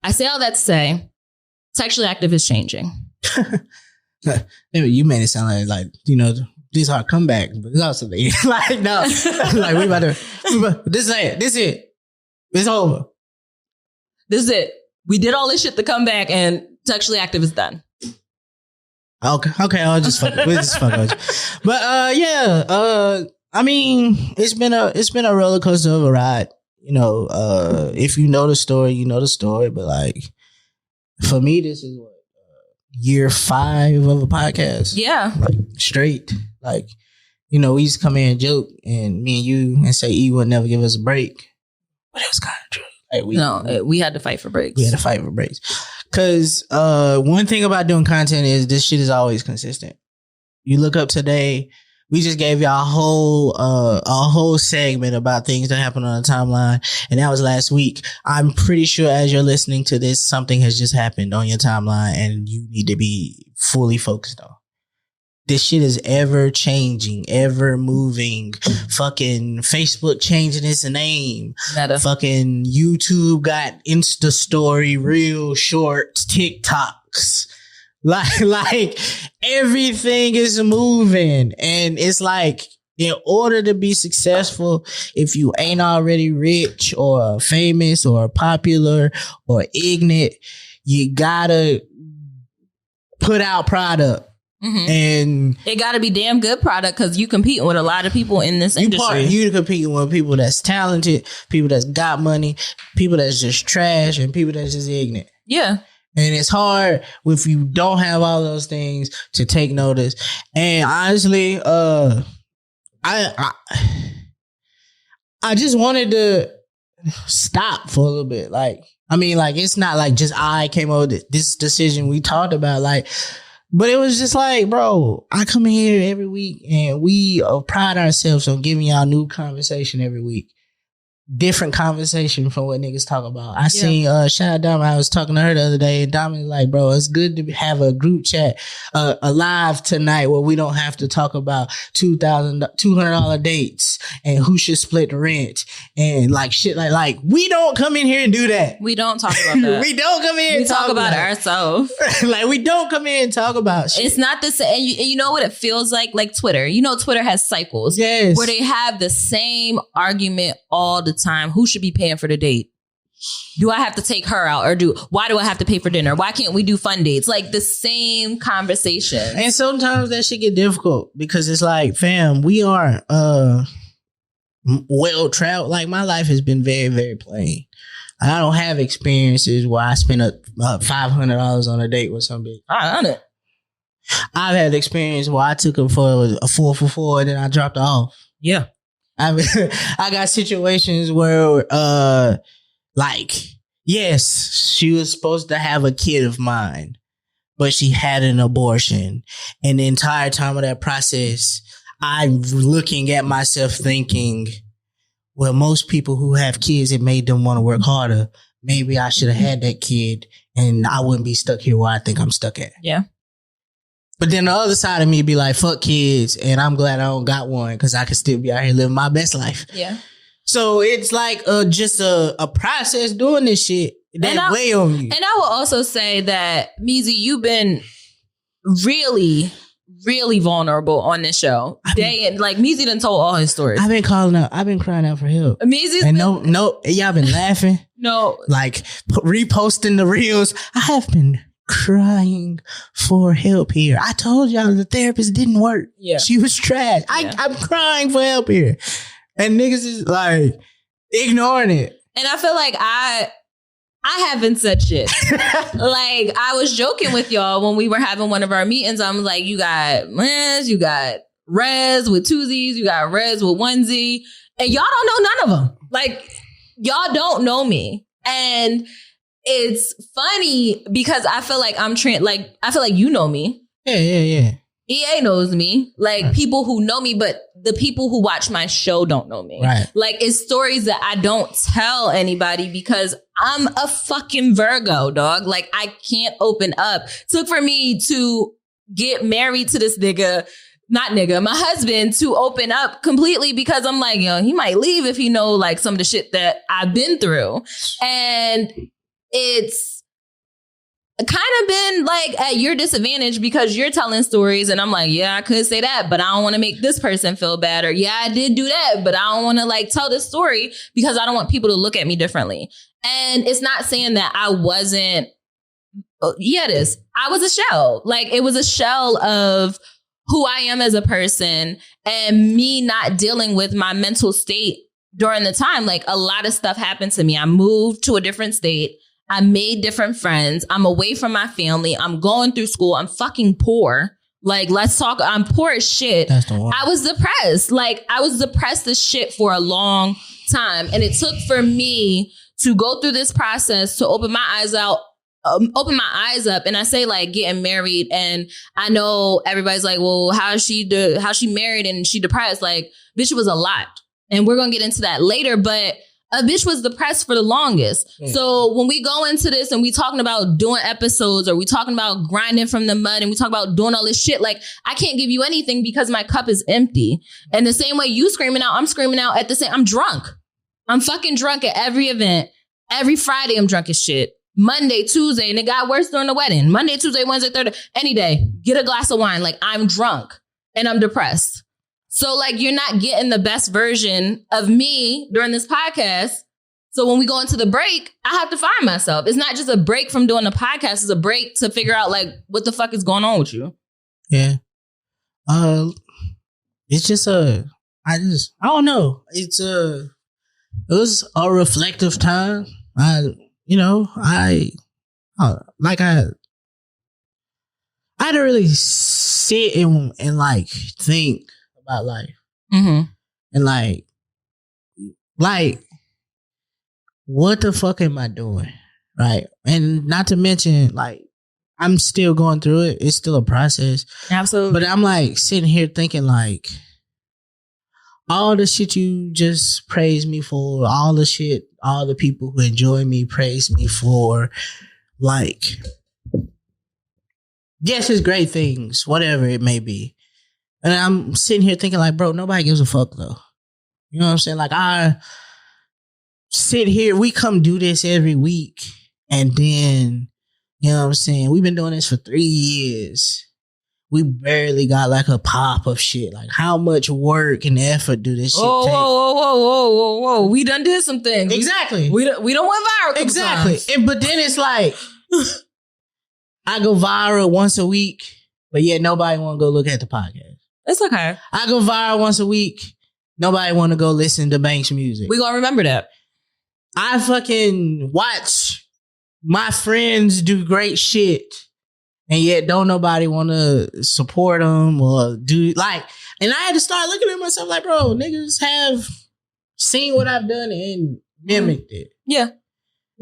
I say all that to say, Textually Active is changing. You made it sound like this is our comeback, but it's also like no, like we about to. This is it. It's over. This is it. We did all this shit to come back, and Textually Active is done. Okay. I'll just fuck. We'll just fuck with you. But I mean, it's been a roller coaster of a ride. If you know the story, you know the story. But like for me, this is what year 5 of a podcast. Yeah, like straight. Like, we used to come in and joke, and me and you, and say E would never give us a break. But it was kind of true. Like we had to fight for breaks. We had to fight for breaks. Because one thing about doing content is this shit is always consistent. You look up today, we just gave y'all a whole segment about things that happened on the timeline, and that was last week. I'm pretty sure as you're listening to this, something has just happened on your timeline, and you need to be fully focused on. this shit is ever changing, ever moving. Fucking Facebook changing its name. Meta. Fucking YouTube got Insta story, real shorts, TikToks. Like everything is moving. And it's like, in order to be successful, if you ain't already rich or famous or popular or ignorant, you gotta put out product. Mm-hmm. And it got to be damn good product because you competing with a lot of people in this industry. You competing with people that's talented, people that's got money, people that's just trash, and people that's just ignorant. Yeah. And it's hard if you don't have all those things to take notice. And honestly, I just wanted to stop for a little bit. Like, I mean, like, it's not like just I came up with this decision we talked about, like, but it was just like, bro, I come in here every week and we pride ourselves on giving y'all new conversation every week. Different conversation from what niggas talk about. I seen shout out Diamond. I was talking to her the other day, and Diamond was like, bro, it's good to have a group chat alive tonight where we don't have to talk about $200 dates and who should split the rent and like shit like we don't come in here and do that. We don't talk about that. We don't come in and talk about ourselves. Like, we don't come in and talk about shit. It's not the same. And you know what it feels like Twitter. You know, Twitter has cycles. Yes. Where they have the same argument all the time. Who should be paying for the date? Do I have to take her out, or why do I have to pay for dinner? Why can't we do fun dates? Like the same conversation. And sometimes that shit get difficult because it's like, fam, we are well traveled. Like, my life has been very, very plain. I don't have experiences where I spend $500 on a date with some bitch. I own it. I've had experience where I took her for a 4 for $4 and then I dropped her off. Yeah. I got situations where, like, yes, she was supposed to have a kid of mine, but she had an abortion. And the entire time of that process, I'm looking at myself thinking, well, most people who have kids, it made them want to work harder. Maybe I should have had that kid and I wouldn't be stuck here where I think I'm stuck at. Yeah. But then the other side of me be like, fuck kids. And I'm glad I don't got one because I can still be out here living my best life. Yeah. So it's like just a process doing this shit that weigh on you. And I will also say that, Meezy, you've been really, really vulnerable on this show. Meezy done told all his stories. I've been calling out. I've been crying out for help. Meezy's and no, y'all been laughing. No. Like reposting the reels. I have been crying for help here. I told y'all the therapist didn't work. Yeah. She was trash. Yeah. I'm crying for help here. And niggas is like ignoring it. And I feel like I haven't said shit. Like, I was joking with y'all when we were having one of our meetings. I'm like, you got Rezz, you got Rezz with 2 Z's, you got Rezz with 1 Z, and y'all don't know none of them. Like, y'all don't know me. And it's funny because I feel like I feel like you know me. Yeah. EA knows me. Like, right. People who know me, but the people who watch my show don't know me. Right. Like, it's stories that I don't tell anybody because I'm a fucking Virgo, dog. Like, I can't open up. Took for me to get married to this my husband, to open up completely because I'm like, he might leave if he know like some of the shit that I've been through. And it's kind of been like at your disadvantage because you're telling stories and I'm like, yeah, I could say that, but I don't want to make this person feel bad. Or yeah, I did do that, but I don't want to like tell this story because I don't want people to look at me differently. And it's not saying that I wasn't, it is. I was a shell. Like, it was a shell of who I am as a person and me not dealing with my mental state during the time. Like, a lot of stuff happened to me. I moved to a different state. I made different friends. I'm away from my family. I'm going through school. I'm fucking poor. Like, let's talk. I'm poor as shit. That's the one. I was depressed. Like, I was depressed as shit for a long time. And it took for me to go through this process to open my eyes up. And I say, like, getting married. And I know everybody's like, well, how she married and she depressed? Like, bitch, it was a lot. And we're going to get into that later. But a bitch was depressed for the longest. So when we go into this and we talking about doing episodes or we talking about grinding from the mud and we talk about doing all this shit, like I can't give you anything because my cup is empty. And the same way you screaming out, I'm screaming out at the same. I'm drunk. I'm fucking drunk at every event. Every Friday I'm drunk as shit. Monday, Tuesday, and it got worse during the wedding. Monday, Tuesday, Wednesday, Thursday, any day. Get a glass of wine. Like I'm drunk and I'm depressed. So like you're not getting the best version of me during this podcast. So when we go into the break, I have to find myself. It's not just a break from doing the podcast. It's a break to figure out like what the fuck is going on with you. Yeah. It's just I don't know. It was a reflective time. I had to really sit and like think about life. Mm-hmm. And like what the fuck am I doing? Right. And not to mention, like, I'm still going through it. It's still a process. Absolutely. But I'm like sitting here thinking like all the shit you just praised me for, all the people who enjoy me praise me for, like, yes, it's great things, whatever it may be. And I'm sitting here thinking like, bro, nobody gives a fuck though. You know what I'm saying? Like I sit here, we come do this every week and then, you know what I'm saying? We've been doing this for 3 years. We barely got like a pop of shit. Like how much work and effort do this shit take? Whoa. We done did some things. Exactly. We don't went viral. Exactly. But then it's like, I go viral once a week, but yet nobody want to go look at the podcast. It's okay. I go viral once a week. Nobody want to go listen to Banks music. We gonna remember that. I fucking watch my friends do great shit, and yet don't nobody want to support them or do like. And I had to start looking at myself like, bro, niggas have seen what I've done and mimicked it. Yeah,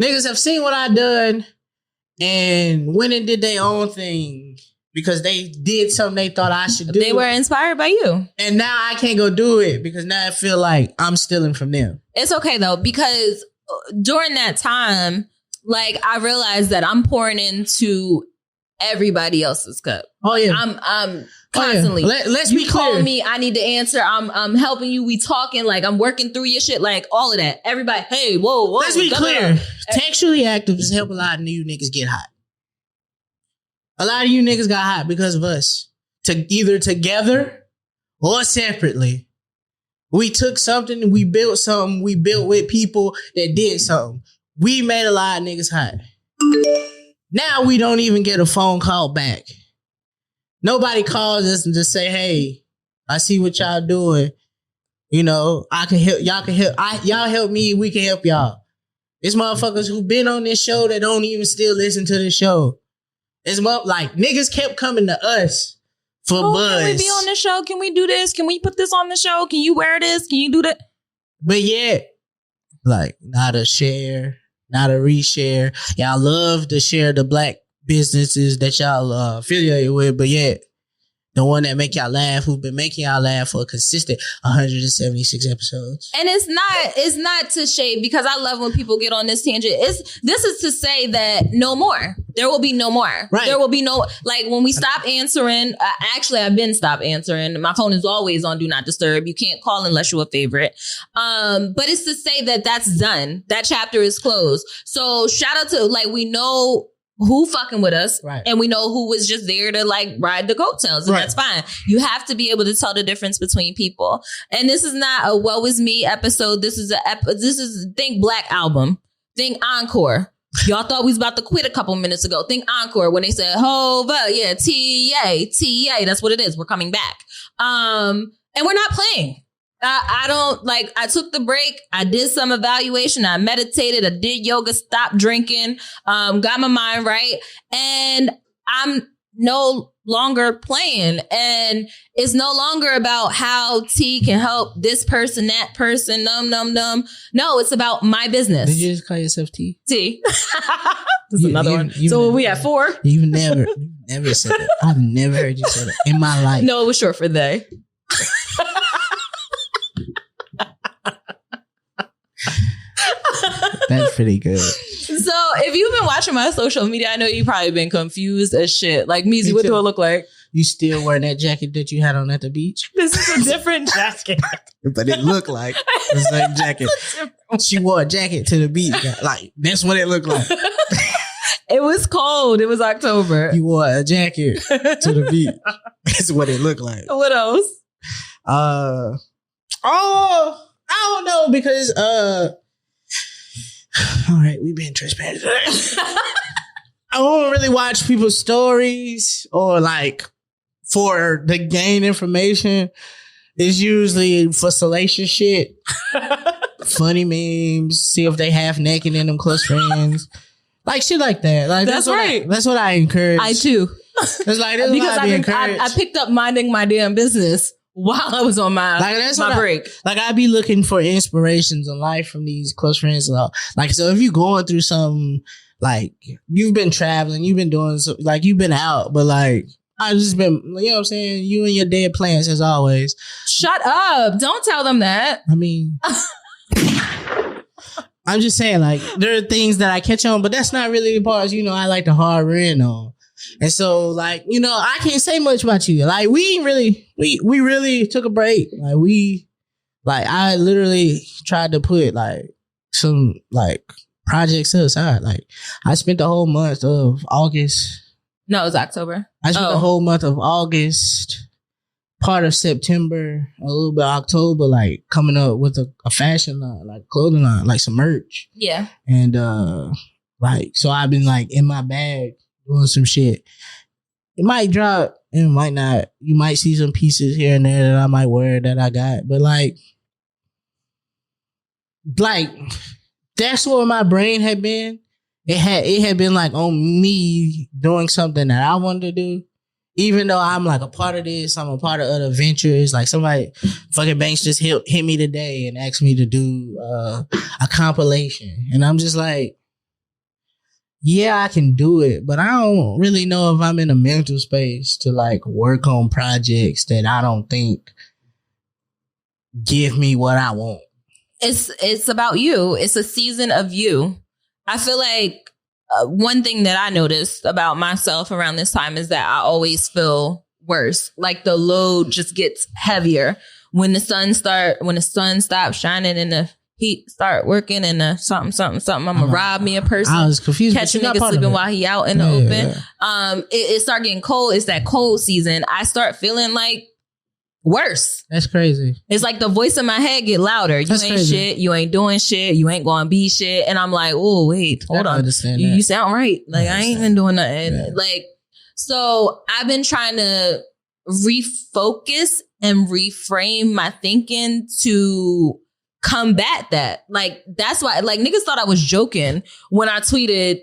niggas have seen what I've done and went and did their own thing. Because they did something they thought I should do. They were inspired by you. And now I can't go do it because now I feel like I'm stealing from them. It's okay though, because during that time, like I realized that I'm pouring into everybody else's cup. Oh yeah. I'm constantly. Let's you be clear. call me, I need to answer. I'm helping you. We talking, like I'm working through your shit, like all of that. Everybody, hey, whoa. Let's be clear. Textually active has helped a lot of you niggas get hot. A lot of you niggas got hot because of us. Either together or separately. We took something, we built something, we built with people that did something. We made a lot of niggas hot. Now we don't even get a phone call back. Nobody calls us and just say, hey, I see what y'all doing. You know, I can help, y'all can help. Y'all help me, we can help y'all. It's motherfuckers who been on this show that don't even still listen to this show. It's like niggas kept coming to us for buzz. Can we be on the show? Can we do this? Can we put this on the show? Can you wear this? Can you do that? But yet, like, not a share, not a reshare. Y'all love to share the black businesses that y'all affiliated with, but yet, the one that make y'all laugh, who've been making y'all laugh for a consistent 176 episodes. And it's not to shade, because I love when people get on this tangent. This is to say that no more. There will be no more. Right. There will be no, like when we stop answering, I've been stopped answering. My phone is always on Do Not Disturb. You can't call unless you're a favorite. But it's to say that that's done. That chapter is closed. So shout out to, like, we know who fucking with us, right, and we know who was just there to like ride the coattails, and that's fine. You have to be able to tell the difference between people. And this is not a woe is me episode. This is think Black Album, think Encore. Y'all thought we was about to quit a couple minutes ago. Think Encore when they said Hova, yeah, TA, that's what it is. We're coming back, and we're not playing. I don't like, I took the break. I did some evaluation. I meditated. I did yoga, stopped drinking, got my mind right. And I'm no longer playing. And it's no longer about how T can help this person, that person, No, it's about my business. Did you just call yourself T? T. There's another one. So we at 4? You've never said it. I've never heard you say that in my life. No, it was short for they. That's pretty good. So if you've been watching my social media, I know you've probably been confused as shit. Like, Meezy, what do it look like? You still wearing that jacket that you had on at the beach? This is a different jacket. But it looked like the same jacket. She wore a jacket to the beach. Like, that's what it looked like. It was cold. It was October. You wore a jacket to the beach. That's what it looked like. What else? I don't know because all right, we've been transparent today. I don't really watch people's stories or like for the gain information. It's usually for salacious shit. Funny memes, see if they half naked in them close friends. Like shit like that. Like that's right. That's what I encourage. I too. It's like this because I picked up minding my damn business while I was on my break. I be looking for inspirations in life from these close friends. Like, so if you're going through something, like you've been traveling, you've been doing something, like you've been out, but like I just been, you know what I'm saying? You and your dead plants as always. Shut up. Don't tell them that. I mean, I'm just saying, like, there are things that I catch on, but that's not really the parts, you know, I like to harbor in on. And so, like, you know, I can't say much about you. Like, we really took a break. I literally tried to put, like, some, like, projects aside. Like, I spent the whole month of August. No, it was October. I spent the whole month of August, part of September, a little bit of October, like coming up with a fashion line, like clothing line, like some merch. Yeah. And like, so I've been like in my bag doing some shit. It might drop and it might not. You might see some pieces here and there that I might wear that I got. But like that's where my brain had been. It had been like on me doing something that I wanted to do. Even though I'm like a part of this, I'm a part of other ventures. Like somebody, fucking Banks just hit me today and asked me to do a compilation. And I'm just like, yeah, I can do it. But I don't really know if I'm in a mental space to like work on projects that I don't think give me what I want. It's about you. It's a season of you. I feel like one thing that I noticed about myself around this time is that I always feel worse. Like the load just gets heavier when the sun stops shining and the heat start working and the something. I'm gonna rob me a person. I was confused. Catch a nigga sleeping while he out in the open. Yeah. It start getting cold. It's that cold season. I start feeling like worse. That's crazy. It's like the voice in my head get louder. You ain't crazy. Shit. You ain't doing shit. You ain't going to be shit. And I'm like, oh, wait, hold on. You sound right. Like, I ain't even doing nothing. Yeah. Like, so I've been trying to refocus and reframe my thinking to combat that. Like, that's why, like, niggas thought I was joking when I tweeted...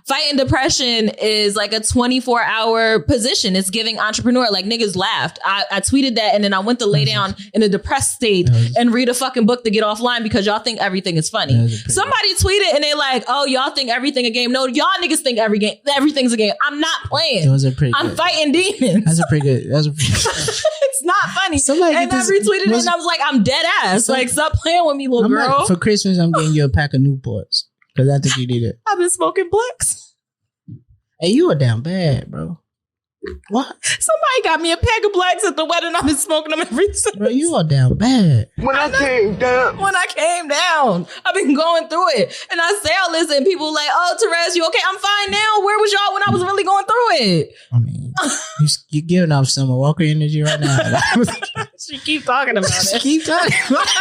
Fighting depression is like a 24-hour position. It's giving entrepreneur. Like niggas laughed. I tweeted that and then I went to lay down in a depressed state and read a fucking book to get offline because y'all think everything is funny. Somebody tweeted and they like, oh, y'all think everything a game. No, y'all niggas think everything's a game. I'm not playing. I'm fighting demons. That's a pretty good. It's not funny. And I retweeted it and I was like, I'm dead ass. Like, stop playing with me, little girl. For Christmas, I'm getting you a pack of Newports. Because I think you need it. I've been smoking blacks. Hey, you were down bad, bro. What? Somebody got me a pack of blacks at the wedding. I've been smoking them every since. Bro, you are down bad. When I came down. I've been going through it. And I say all this and people like, oh, Rezz, you okay? I'm fine now. Where was y'all when I was really going through it? I mean, you're giving off Summer Walker energy right now. She keep talking about it. Keep talking about it.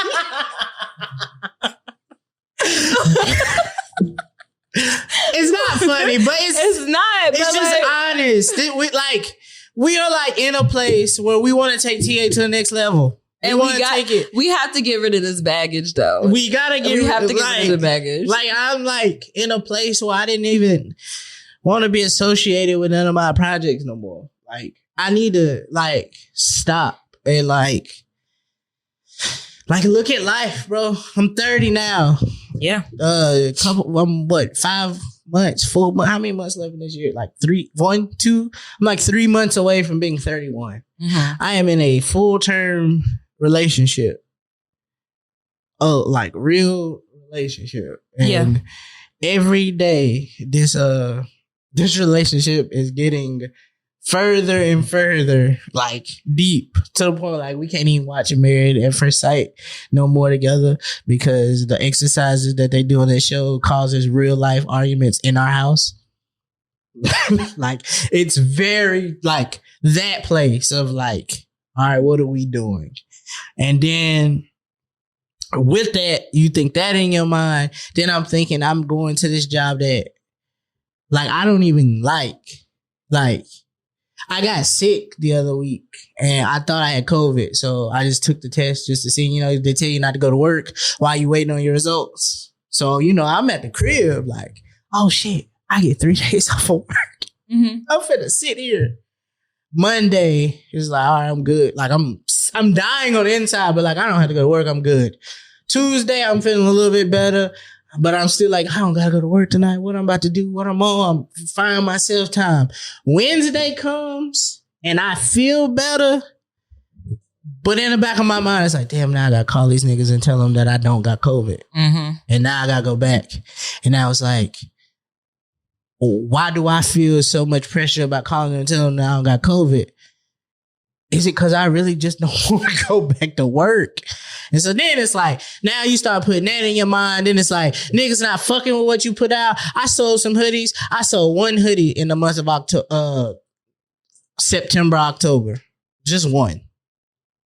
It's not funny, but it's not. It's just honest. We are like in a place where we want to take TA to the next level. And we take it. We have to get rid of this baggage, though. We gotta get rid of the baggage. Like I'm like in a place where I didn't even want to be associated with none of my projects no more. Like I need to like stop and like look at life, bro. I'm 30 now. Yeah. 5 months, 4 months. How many months left in this year? Like 3, 1, 2. I'm like 3 months away from being 31. Mm-hmm. I am in a full-term relationship. Oh, like real relationship. And every day this relationship is getting further and further, like deep, to the point like we can't even watch Married at First Sight no more together because the exercises that they do on that show causes real life arguments in our house. Like it's very like that place of like, all right, what are we doing? And then with that, you think that in your mind, then I'm thinking I'm going to this job that like I don't even like. Like I got sick the other week and I thought I had COVID. So I just took the test just to see, you know, they tell you not to go to work while you waiting on your results. So, you know, I'm at the crib like, oh shit, I get 3 days off of work. I'm finna sit here. Monday is like, all right, I'm good. Like I'm dying on the inside, but like I don't have to go to work. I'm good. Tuesday, I'm feeling a little bit better, but I'm still like, I don't gotta go to work tonight. What I'm about to do, what I'm on, I'm finding myself time. Wednesday comes and I feel better, but in the back of my mind, it's like, damn, now I gotta call these niggas and tell them that I don't got COVID. And now I gotta go back. And I was like, why do I feel so much pressure about calling them and telling them that I don't got COVID? Is it because I really just don't want to go back to work? And so then it's like, now you start putting that in your mind. Then it's like, niggas not fucking with what you put out. I sold some hoodies. I sold one hoodie in the month of September, October. Just one.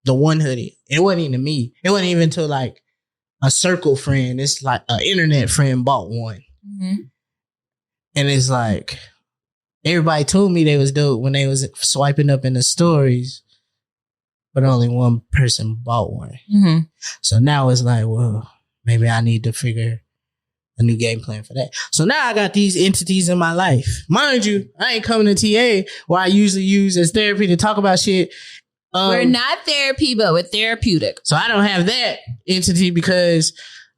The one hoodie. It wasn't even to me. It wasn't even to like a circle friend. It's like an internet friend bought one. And it's like, everybody told me they was dope when they was swiping up in the stories, but only one person bought one. So now it's like, well, maybe I need to figure a new game plan for that. So now I got these entities in my life. Mind you, I ain't coming to TA where I usually use as therapy to talk about shit. We're not therapy, but we're therapeutic. So I don't have that entity because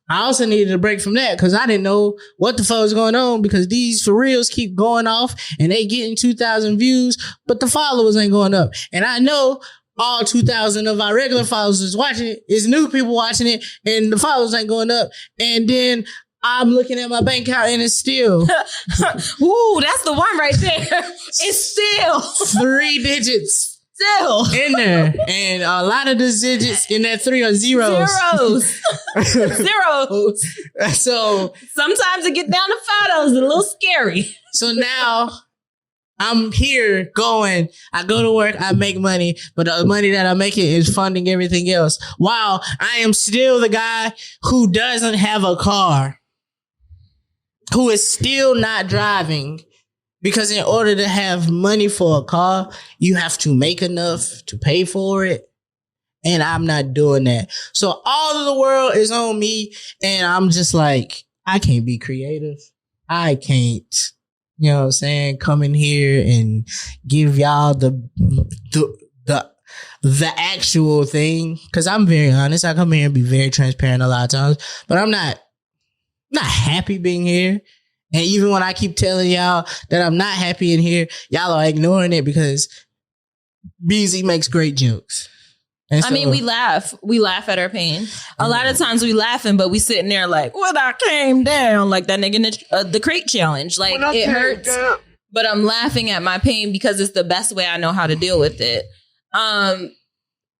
I also needed a break from that because I didn't know what the fuck was going on because these for reals keep going off and they getting 2,000 views, but the followers ain't going up. And I know all 2,000 of our regular followers is watching it. It's new people watching it and the followers ain't going up. And then I'm looking at my bank account and it's still. Ooh, that's the one right there. It's still 3 digits. Still in there, and a lot of the digits in that 3 are zeros. Zeros. So sometimes it get down to $5. A little scary. So now I'm here going. I go to work. I make money, but the money that I'm making is funding everything else. While I am still the guy who doesn't have a car, who is still not driving. Because in order to have money for a car, you have to make enough to pay for it. And I'm not doing that. So all of the world is on me. And I'm just like, I can't be creative. I can't, you know what I'm saying, come in here and give y'all the actual thing. Because I'm very honest. I come here and be very transparent a lot of times. But I'm not happy being here. And even when I keep telling y'all that I'm not happy in here, y'all are ignoring it because BZ makes great jokes. And I mean, we laugh. We laugh at our pain. A lot of times we laughing, but we sitting there like, when I came down, like that nigga in the crate challenge. Like, it hurts, but I'm laughing at my pain because it's the best way I know how to deal with it.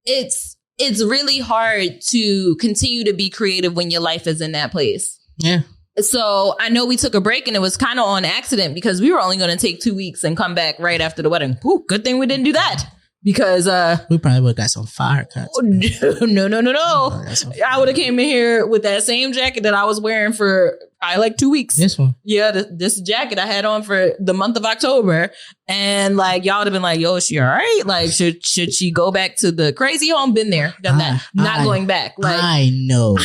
It's really hard to continue to be creative when your life is in that place. Yeah. So I know we took a break and it was kind of on accident because we were only going to take 2 weeks and come back right after the wedding. Ooh, good thing we didn't do that because we probably would have got some fire cuts. No. I would have came in here with that same jacket that I was wearing for probably like 2 weeks. This one. Yeah, this jacket I had on for the month of October. And like y'all would have been like, yo, is she all right? Like, should she go back to the crazy home? Been there, done that. Not going back. Like, I know.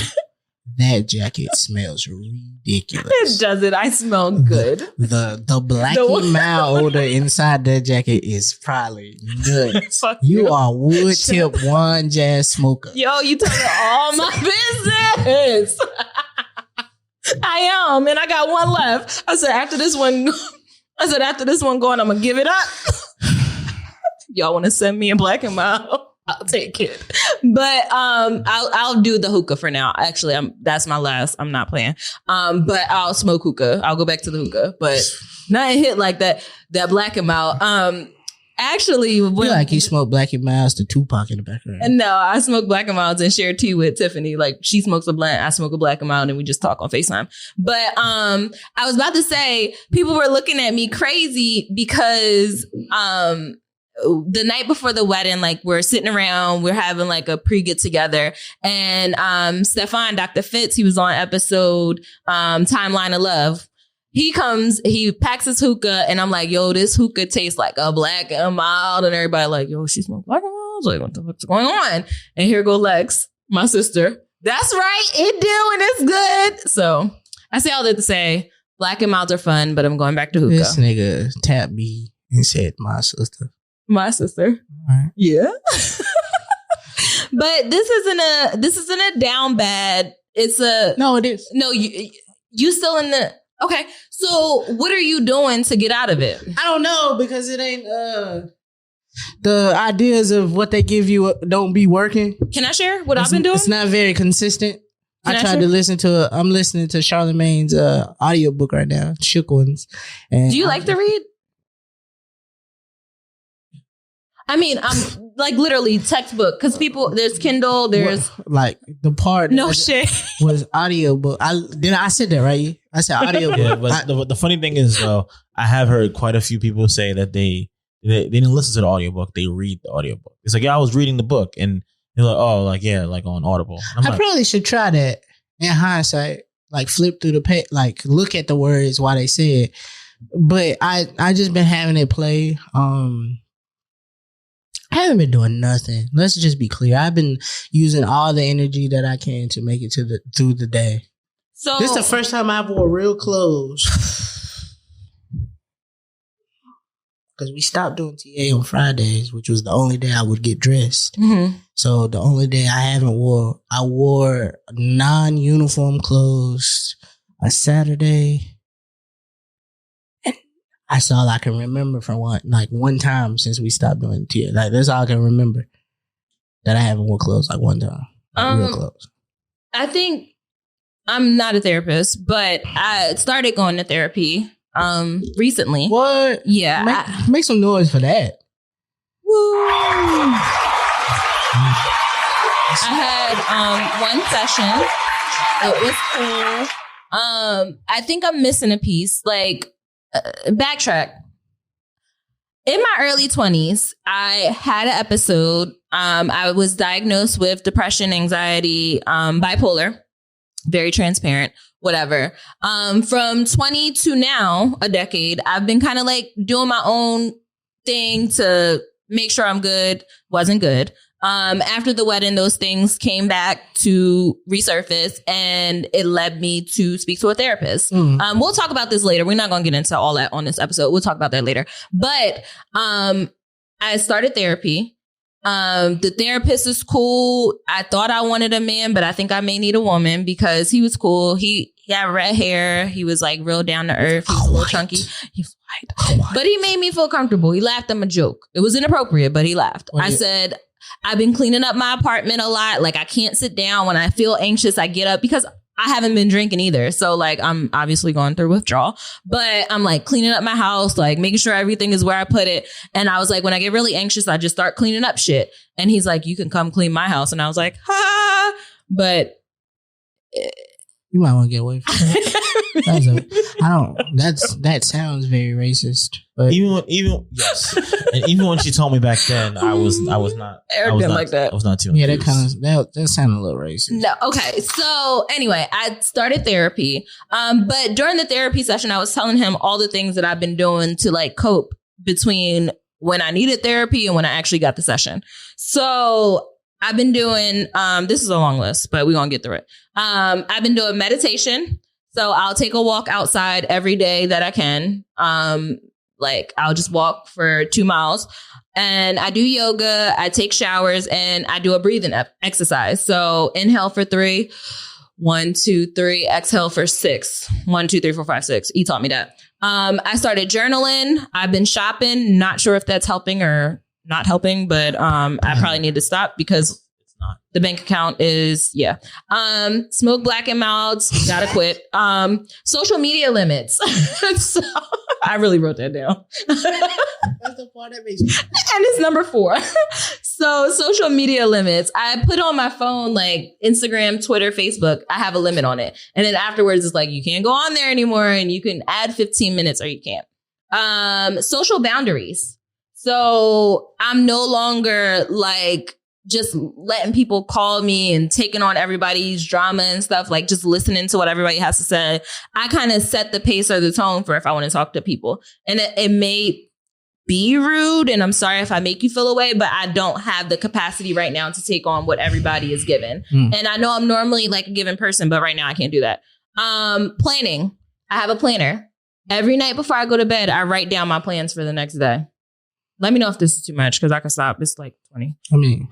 That jacket smells ridiculous. It doesn't. I smell good. The blacky mild odor inside that jacket is probably nuts. You are wood tip one jazz smoker. Yo, you telling all my business. I am, and I got one left. I said after this one going, I'm gonna give it up. Y'all want to send me a black and mild? I'll take it. But I'll do the hookah for now. Actually, that's my last. I'm not playing. But I'll smoke hookah. I'll go back to the hookah, but nothing hit like that Black and Mild. Actually, when you smoke Black and Milds to Tupac in the background. No, I smoke Black and Milds and share tea with Tiffany. Like she smokes a blunt, I smoke a Black and Mild, and we just talk on FaceTime. But I was about to say people were looking at me crazy because the night before the wedding, like we're sitting around, we're having like a pre-get together, and Stefan, Dr. Fitz, he was on episode Timeline of Love. He comes, he packs his hookah, and I'm like, yo, this hookah tastes like a Black and Mild. And everybody like, yo, she smoked Black and Mild? I was like, what the fuck's going on? And here go Lex, my sister. That's right, it do, and it's good. So I say all that to say, Black and Milds are fun, but I'm going back to hookah. This nigga tapped me and said, my sister. My sister. All right. Yeah. But this isn't a down bad. It's a... No, it is. No, you still in the... Okay, so what are you doing to get out of it? I don't know, because it ain't the ideas of what they give you don't be working. Can I share what I've been doing? It's not very consistent. I'm listening to Charlamagne's audiobook right now, Shook Ones. And do you like to read? I mean, I'm like literally textbook, because there's Kindle, there's like the part no shit was audiobook. I said that right? I said audiobook. Yeah, but the funny thing is though, I have heard quite a few people say that they didn't listen to the audiobook, they read the audiobook. It's like, yeah, I was reading the book, and they're like, oh, like yeah, like on Audible. I probably should try that in hindsight, like flip through the page, like look at the words while they say it. But I just been having it play. I haven't been doing nothing. Let's just be clear. I've been using all the energy that I can to make it through the day. So this is the first time I've wore real clothes. Because we stopped doing TA on Fridays, which was the only day I would get dressed. Mm-hmm. So the only day I wore non-uniform clothes a Saturday. That's all I can remember from one time since we stopped doing TA. Like that's all I can remember, that I haven't worn clothes like one time. Like real clothes. I think I'm not a therapist, but I started going to therapy recently. What? Yeah. Make some noise for that. Woo. I had one session. It was cool. I think I'm missing a piece. Like, backtrack. In my early 20s, I had an episode. I was diagnosed with depression, anxiety, bipolar. Very transparent, whatever. From 20 to now, a decade, I've been kind of like doing my own thing to make sure I'm good. Wasn't good. After the wedding, those things came back to resurface, and it led me to speak to a therapist. We'll talk about this later. We're not going to get into all that on this episode. We'll talk about that later. But I started therapy. The therapist is cool. I thought I wanted a man, but I think I may need a woman, because he was cool. He had red hair. He was like real down to earth. He was a little chunky. He was white. But he made me feel comfortable. He laughed at my joke. It was inappropriate, but he laughed. I said, I've been cleaning up my apartment a lot. Like, I can't sit down. When I feel anxious, I get up, because I haven't been drinking either. So like, I'm obviously going through withdrawal, but I'm like cleaning up my house, like making sure everything is where I put it. And I was like, when I get really anxious, I just start cleaning up shit. And he's like, you can come clean my house. And I was like, ha, but you might want to get away from that. That sounds very racist. But yes, and even when she told me back then, I was not arrogant like that. I was not too. Yeah, that sounded a little racist. No, okay. So anyway, I started therapy. But during the therapy session, I was telling him all the things that I've been doing to like cope between when I needed therapy and when I actually got the session. So I've been doing, this is a long list, but we're going to get through it. I've been doing meditation. So I'll take a walk outside every day that I can. Like I'll just walk for 2 miles, and I do yoga. I take showers, and I do a breathing exercise. So inhale for 3, 1, 2, 3, exhale for 6, 1, 2, 3, 4, 5, 6. He taught me that. I started journaling. I've been shopping. Not sure if that's helping or not helping, but I probably need to stop, because not. The bank account is, yeah. Smoke black and milds, gotta quit. Social media limits. So, I really wrote that down. That's the part that makes me. And it's number 4. So social media limits. I put on my phone like Instagram, Twitter, Facebook. I have a limit on it. And then afterwards it's like, you can't go on there anymore and you can add 15 minutes or you can't. Social boundaries. So I'm no longer like just letting people call me and taking on everybody's drama and stuff, like just listening to what everybody has to say. I kind of set the pace or the tone for if I want to talk to people. And it may be rude, and I'm sorry if I make you feel away, but I don't have the capacity right now to take on what everybody is given. And I know I'm normally like a given person, but right now I can't do that. Planning. I have a planner. Every night before I go to bed, I write down my plans for the next day. Let me know if this is too much because I can stop. It's like 20. I mean,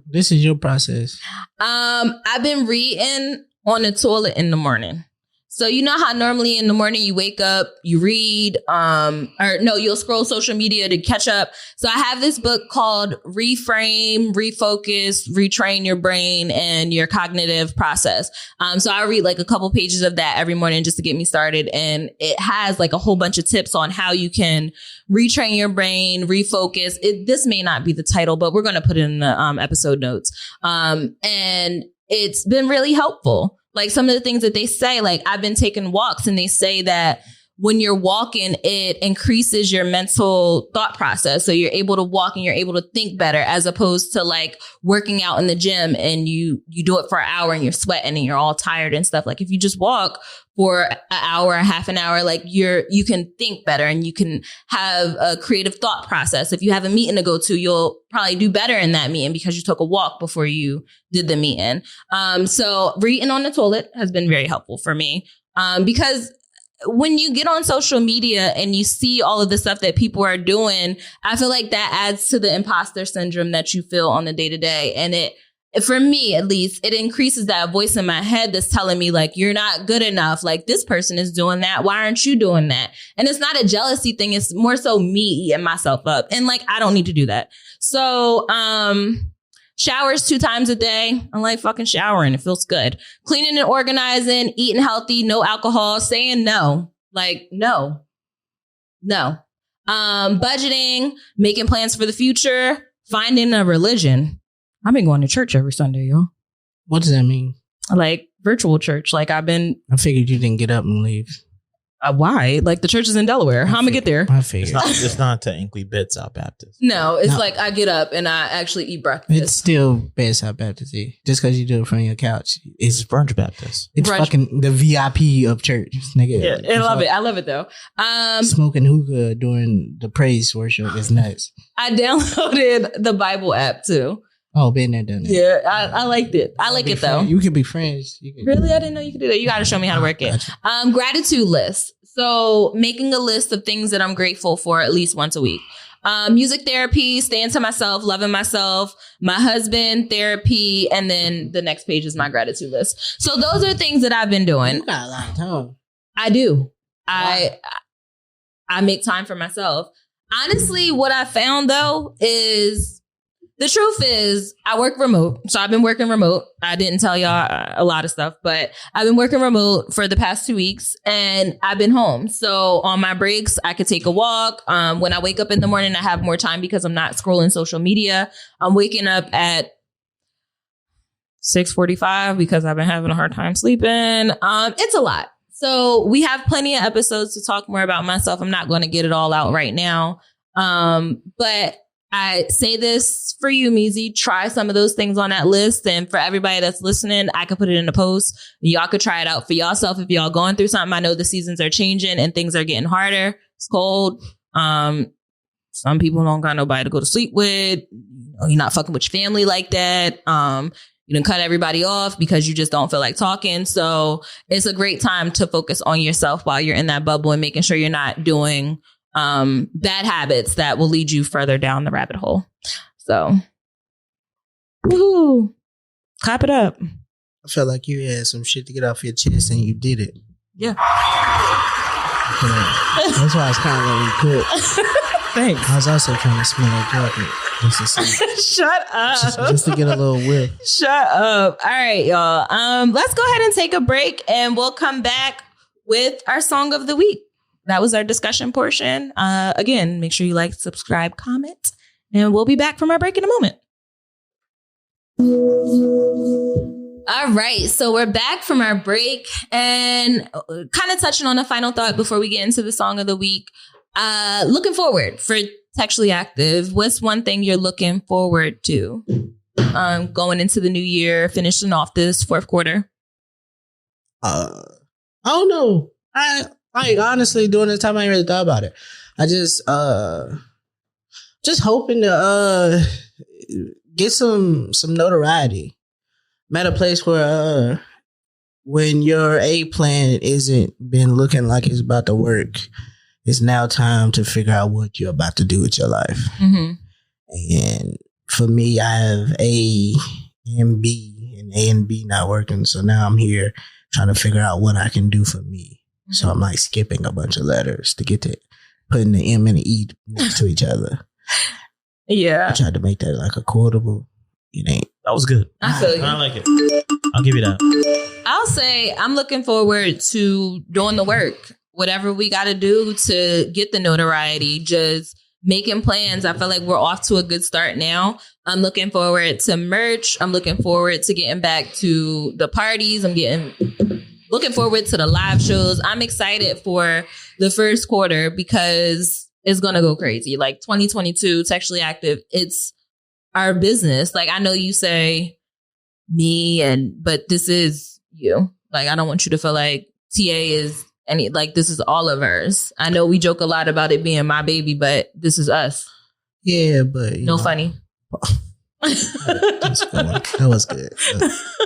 this is your process. I've been reading on the toilet in the morning. So you know how normally in the morning you wake up, you read, you'll scroll social media to catch up. So I have this book called Reframe, Refocus, Retrain Your Brain and Your Cognitive Process. So I read like a couple pages of that every morning just to get me started. And it has like a whole bunch of tips on how you can retrain your brain, refocus. This may not be the title, but we're going to put it in the episode notes. And it's been really helpful. Like some of the things that they say, like I've been taking walks and they say that when you're walking, it increases your mental thought process. So you're able to walk and you're able to think better as opposed to like working out in the gym and you do it for an hour and you're sweating and you're all tired and stuff. Like if you just walk for an hour, half an hour, like you can think better and you can have a creative thought process. If you have a meeting to go to, you'll probably do better in that meeting because you took a walk before you did the meeting. So reading on the toilet has been very helpful for me because when you get on social media and you see all of the stuff that people are doing, I feel like that adds to the imposter syndrome that you feel on the day to day. And for me, at least, it increases that voice in my head that's telling me like, you're not good enough. Like this person is doing that. Why aren't you doing that? And it's not a jealousy thing. It's more so me eating myself up. And like, I don't need to do that. So, showers 2 times a day. I like fucking showering. It feels good. Cleaning and organizing, eating healthy, no alcohol, saying no. Like, no. Budgeting, making plans for the future, finding a religion. I've been going to church every Sunday, y'all. What does that mean? Like virtual church. Like I figured you didn't get up and leave. Why? Like the church is in Delaware. How am I get there? I figured. It's not technically Bed South Baptist. No, it's like I get up and I actually eat breakfast. It's still Bed South Baptist. Just because you do it from your couch. It's brunch Baptist. It's brunch. Fucking the VIP of church. Nigga. Yeah, I love it. I love it though. Smoking hookah during the praise worship is nuts. I downloaded the Bible app too. Oh, been there, done that. Yeah, I liked it. I like it though. You can be friends. Really? I didn't know you could do that. You got to show me how to work it. Gratitude list. So making a list of things that I'm grateful for at least once a week. Music therapy, staying to myself, loving myself, my husband, therapy, and then the next page is my gratitude list. So those are things that I've been doing. You got a lot of time. I do. Wow. I make time for myself. Honestly, what I found though is the truth is I work remote. So I've been working remote. I didn't tell y'all a lot of stuff, but I've been working remote for the past 2 weeks and I've been home. So on my breaks, I could take a walk. When I wake up in the morning, I have more time because I'm not scrolling social media. I'm waking up at 6:45 because I've been having a hard time sleeping. It's a lot. So we have plenty of episodes to talk more about myself. I'm not going to get it all out right now. But I say this for you, Meezy. Try some of those things on that list. And for everybody that's listening, I could put it in a post. Y'all could try it out for yourself if y'all going through something. I know the seasons are changing and things are getting harder. It's cold. Some people don't got nobody to go to sleep with. You're not fucking with your family like that. You done cut everybody off because you just don't feel like talking. So it's a great time to focus on yourself while you're in that bubble and making sure you're not doing bad habits that will lead you further down the rabbit hole. So, woohoo, clap it up. I felt like you had some shit to get off your chest and you did it. Yeah. That's why I was kind of letting you cook. Thanks. I was also trying to smell like chocolate. Shut up. Just to get a little whiff. Shut up. All right, y'all. Let's go ahead and take a break and we'll come back with our song of the week. That was our discussion portion. Again, make sure you like, subscribe, comment, and we'll be back from our break in a moment. All right, so we're back from our break and kind of touching on a final thought before we get into the song of the week. Looking forward for Textually Active, what's one thing you're looking forward to going into the new year, finishing off this fourth quarter? I don't know. I honestly, during this time, I ain't really thought about it. I just hoping to get some notoriety. I'm at a place where when your A plan isn't been looking like it's about to work, it's now time to figure out what you're about to do with your life. Mm-hmm. And for me, I have A and B, and A and B not working. So now I'm here trying to figure out what I can do for me. Mm-hmm. So I'm like skipping a bunch of letters to get to putting the M and the E next to each other. Yeah. I tried to make that like a quotable. It ain't. That was good. I feel you. I like it. I'll give you that. I'll say I'm looking forward to doing the work. Whatever we got to do to get the notoriety, just making plans. I feel like we're off to a good start now. I'm looking forward to merch. I'm looking forward to getting back to the parties. Looking forward to the live shows. I'm excited for the first quarter because it's going to go crazy. Like 2022, Textually Active, it's our business. Like, I know you say me, but this is you. Like, I don't want you to feel like TA is this is all of ours. I know we joke a lot about it being my baby, but this is us. Yeah, but funny. That was good.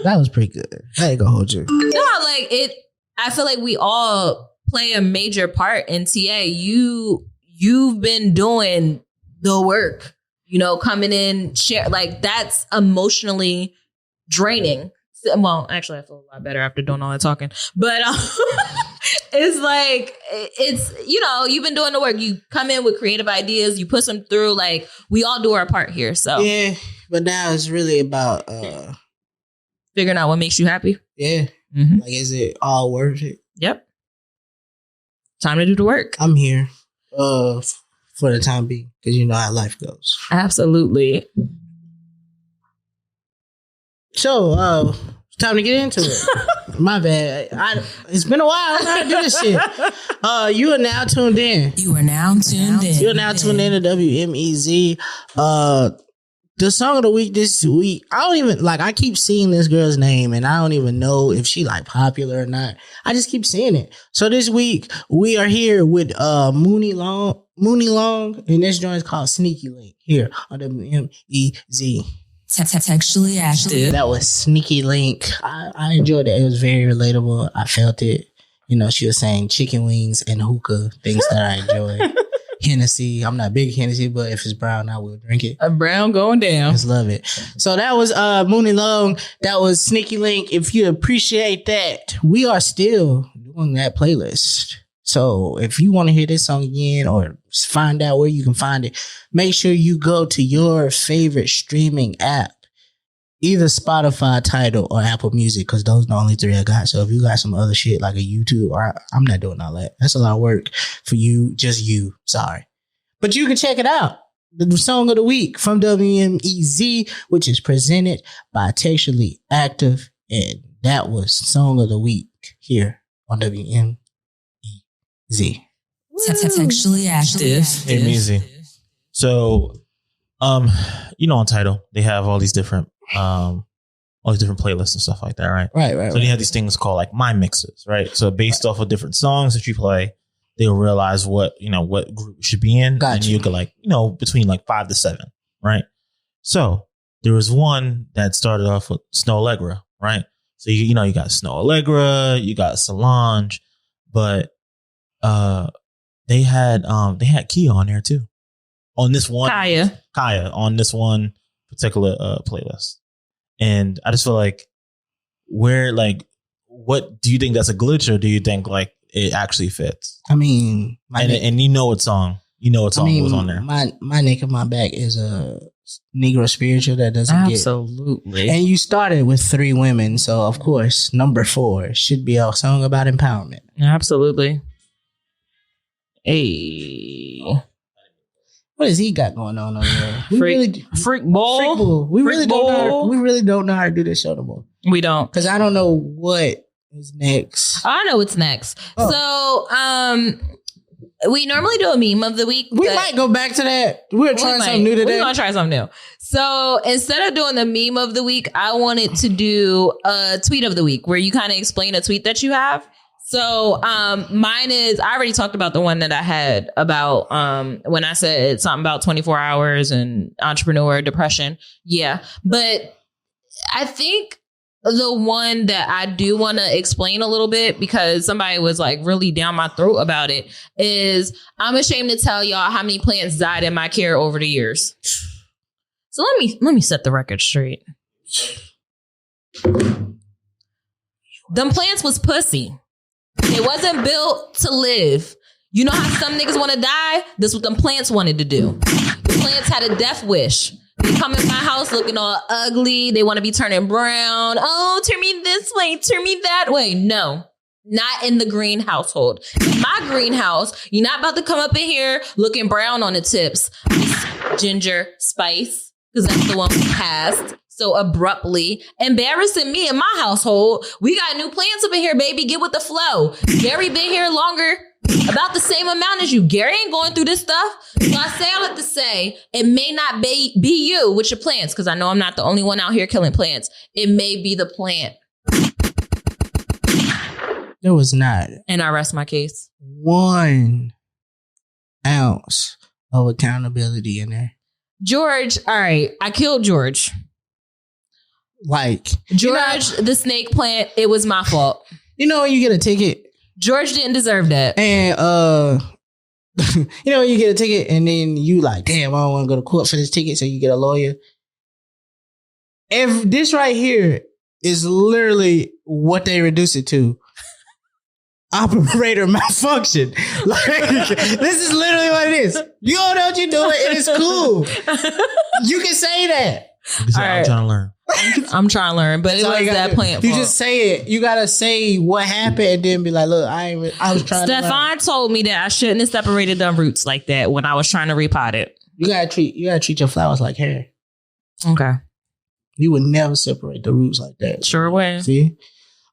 That was pretty good. I ain't gonna hold you. No, like it. I feel like we all play a major part in TA. You've been doing the work. Coming in, share, like that's emotionally draining. Well, actually, I feel a lot better after doing all that talking. But it's like, you've been doing the work. You come in with creative ideas. You push them through. Like, we all do our part here. So yeah, but now it's really about figuring out what makes you happy. Yeah. Mm-hmm. Like, is it all worth it? Yep. Time to do the work. I'm here for the time being because you know how life goes. Absolutely. So, it's time to get into it. My bad. It's been a while. I know how to do this shit. You are now tuned in. You are now tuned in. You are now tuned in to WMEZ. The song of the week this week, I don't even, I keep seeing this girl's name and I don't even know if she popular or not. I just keep seeing it. So this week, we are here with Muni Long, and this joint is called Sneaky Link here on WMEZ. Textually Active. That was Sneaky Link. I enjoyed it. It was very relatable. I felt it. She was saying chicken wings and hookah, things that I enjoy. Hennessy. I'm not big Hennessy, but if it's brown, I will drink it. A brown going down. Just love it. So that was Muni Long. That was Sneaky Link. If you appreciate that, we are still doing that playlist. So if you want to hear this song again or find out where you can find it, make sure you go to your favorite streaming app, either Spotify, Tidal, or Apple Music, because those are the only three I got. So if you got some other shit like a YouTube, I'm not doing all that. That's a lot of work for you, just you. Sorry. But you can check it out. The song of the week from WMEZ, which is presented by Textually Active. And that was song of the week here on WMEZ. Textually Active. Hey, easy. So, on Tidal, they have all these different playlists and stuff like that, right? Right. So they have these things called my mixes, right? So based off of different songs that you play, they'll realize what group you should be in. Gotcha. And you could between 5 to 7, right? So there was one that started off with Snow Allegra, right? So you got Snow Allegra, you got Solange, but they had Kia on there too. On this one Kaya on this one particular playlist. And I just feel like what do you think that's a glitch, or do you think it actually fits? I mean, and you know what song goes on there. My neck and my back is a Negro spiritual that doesn't Absolutely. And you started with 3 women, so of course, number 4 should be a song about empowerment. Absolutely. Hey. What has he got going on over there? Freak ball. We really don't know how to do this show no more. We don't. Because I don't know what is next. I know what's next. So, we normally do a meme of the week. We might go back to that. We're trying something new today. We're going to try something new. So instead of doing the meme of the week, I wanted to do a tweet of the week where you kind of explain a tweet that you have. So mine is, I already talked about the one that I had about when I said something about 24 hours and entrepreneur depression. Yeah. But I think the one that I do want to explain a little bit, because somebody was like really down my throat about it, is I'm ashamed to tell y'all how many plants died in my care over the years. So let me set the record straight. Them plants was pussy. It wasn't built to live. You know how some niggas want to die? This is what them plants wanted to do. The plants had a death wish. They come in my house looking all ugly. They want to be turning brown. Oh, turn me this way, turn me that way. No, not in the green household. In my greenhouse, you're not about to come up in here looking brown on the tips. It's ginger spice, because that's the one we passed so abruptly, embarrassing me in my household. We got new plants up in here, baby. Get with the flow. Gary been here longer, about the same amount as you. Gary ain't going through this stuff. So I say all that to say, it may not be you with your plants, because I know I'm not the only one out here killing plants. It may be the plant. There was not. And I rest my case. 1 ounce of accountability in there. George, all right, I killed George. Like, George, the snake plant, it was my fault. You know when you get a ticket? George didn't deserve that. And, you know when you get a ticket and then you like, damn, I don't want to go to court for this ticket, so you get a lawyer. If this right here is literally what they reduce it to. Operator malfunction. Like, this is literally what it is. You don't know what you're doing, and it's cool. You can say that. I'm trying to learn. I'm trying to learn, but it was that plant. You just say it. You gotta say what happened and then be like, "Look, I was trying." Stefan told me that I shouldn't have separated the roots like that when I was trying to repot it. You gotta treat your flowers like hair. Okay. You would never separate the roots like that. Sure way. See.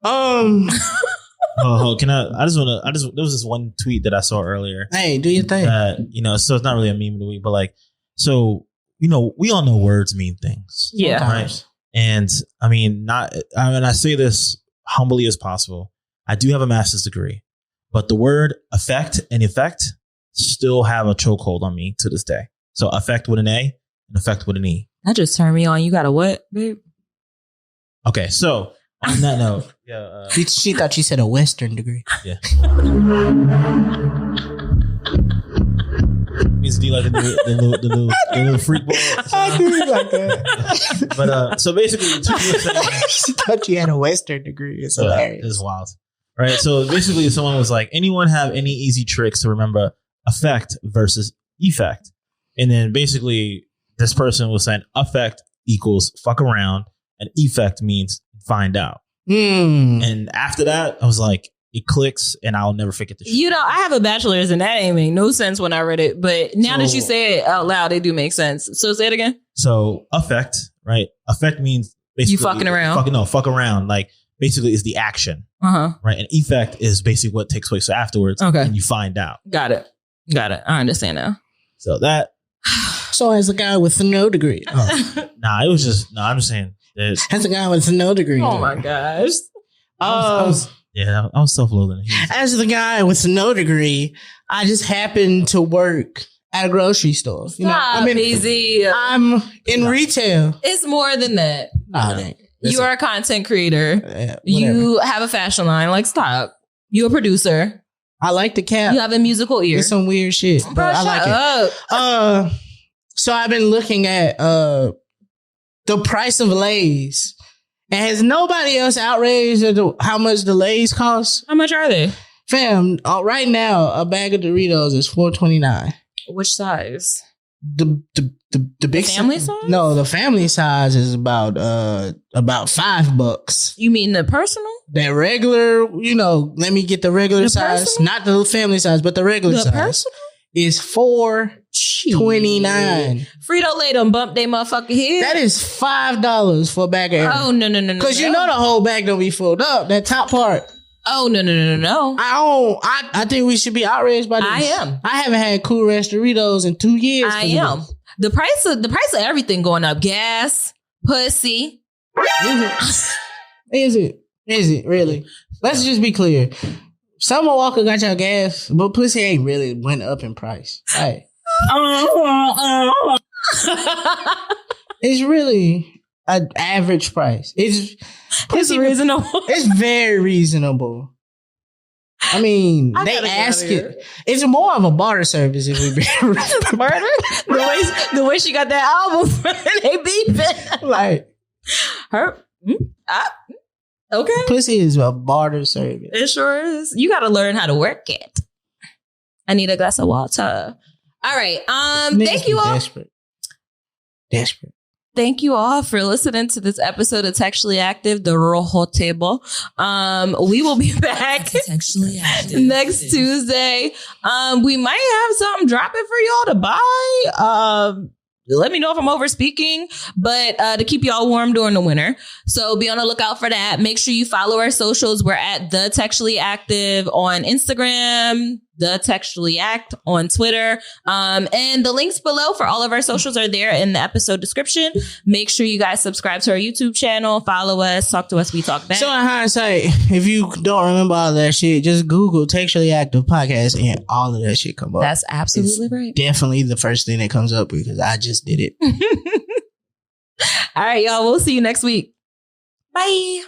Can I just want to, there was this one tweet that I saw earlier. Hey, do your thing. So it's not really a meme of the week, but like, so, we all know words mean things. Yeah. Sometimes. Right. And I say this humbly as possible. I do have a master's degree, but the word affect and effect still have a chokehold on me to this day. So affect with an A and effect with an E. That just turned me on. You got a what, babe? Okay. So on that note, she thought she said a Western degree. Yeah. Means do you like the little freak ball? I do like that. But so basically, she thought you had a Western degree. It's hilarious. It's wild, right? So basically, someone was like, "Anyone have any easy tricks to remember affect versus effect?" And then basically, this person was saying affect equals fuck around, and effect means find out. And after that, I was like, it clicks, and I'll never forget this shit. I have a bachelor's, and that ain't make no sense when I read it. But now that you say it out loud, it do make sense. So say it again. So affect, right? Affect means basically you fucking around. Fuck around. Like basically is the action, right? And effect is basically what takes place afterwards. Okay, and you find out. Got it. I understand now. So that. So as a guy with no degree. It was just I'm just saying. As a guy with no degree. Oh my gosh. I was self-loathing. As the guy with no degree, I just happened to work at a grocery store. I'm in retail. It's more than that. You are a content creator. You have a fashion line. Like, stop. You a producer. I like the cap. You have a musical ear. It's some weird shit, but I like it. So I've been looking at the price of Lay's. And has nobody else outraged at how much the Lay's cost? How much are they? Fam, right now, a bag of Doritos is $4.29. Which size? The big family size? No, the family size is about $5. You mean the personal? That regular, let me get the regular size, personal? not the family size, but the regular The size personal? is $4.29. Frito-Lay done bump they motherfucking head. That is $5 for a bag of air. Oh, no. Because the whole bag don't be filled up. That top part. Oh, no. I think we should be outraged by this. I am. I haven't had Cool Ranch Doritos in 2 years. I am. The price of everything going up. Gas, pussy. Is it really? Let's just be clear. Summer Walker got your gas, but pussy ain't really went up in price. Right. It's really an average price. It's reasonable. It's very reasonable. I mean, they ask it. It's more of a barter service if we be barter. The way she got that album, they beefing like her. Okay, pussy is a barter service. It sure is. You got to learn how to work it. I need a glass of water. All right. Thank you all. Desperate. Thank you all for listening to this episode of Textually Active, the Rojo Table. We will be back Textually Active next Tuesday. We might have something dropping for y'all to buy. Let me know if I'm over speaking, but to keep y'all warm during the winter. So be on the lookout for that. Make sure you follow our socials. We're at The Textually Active on Instagram, The Textually Act on Twitter. And the links below for all of our socials are there in the episode description. Make sure you guys subscribe to our YouTube channel, follow us, talk to us, we talk back. So in hindsight, if you don't remember all that shit, just Google Textually Active Podcast and all of that shit come up. That's absolutely right. Definitely the first thing that comes up because I just did it. All right, y'all. We'll see you next week. Bye.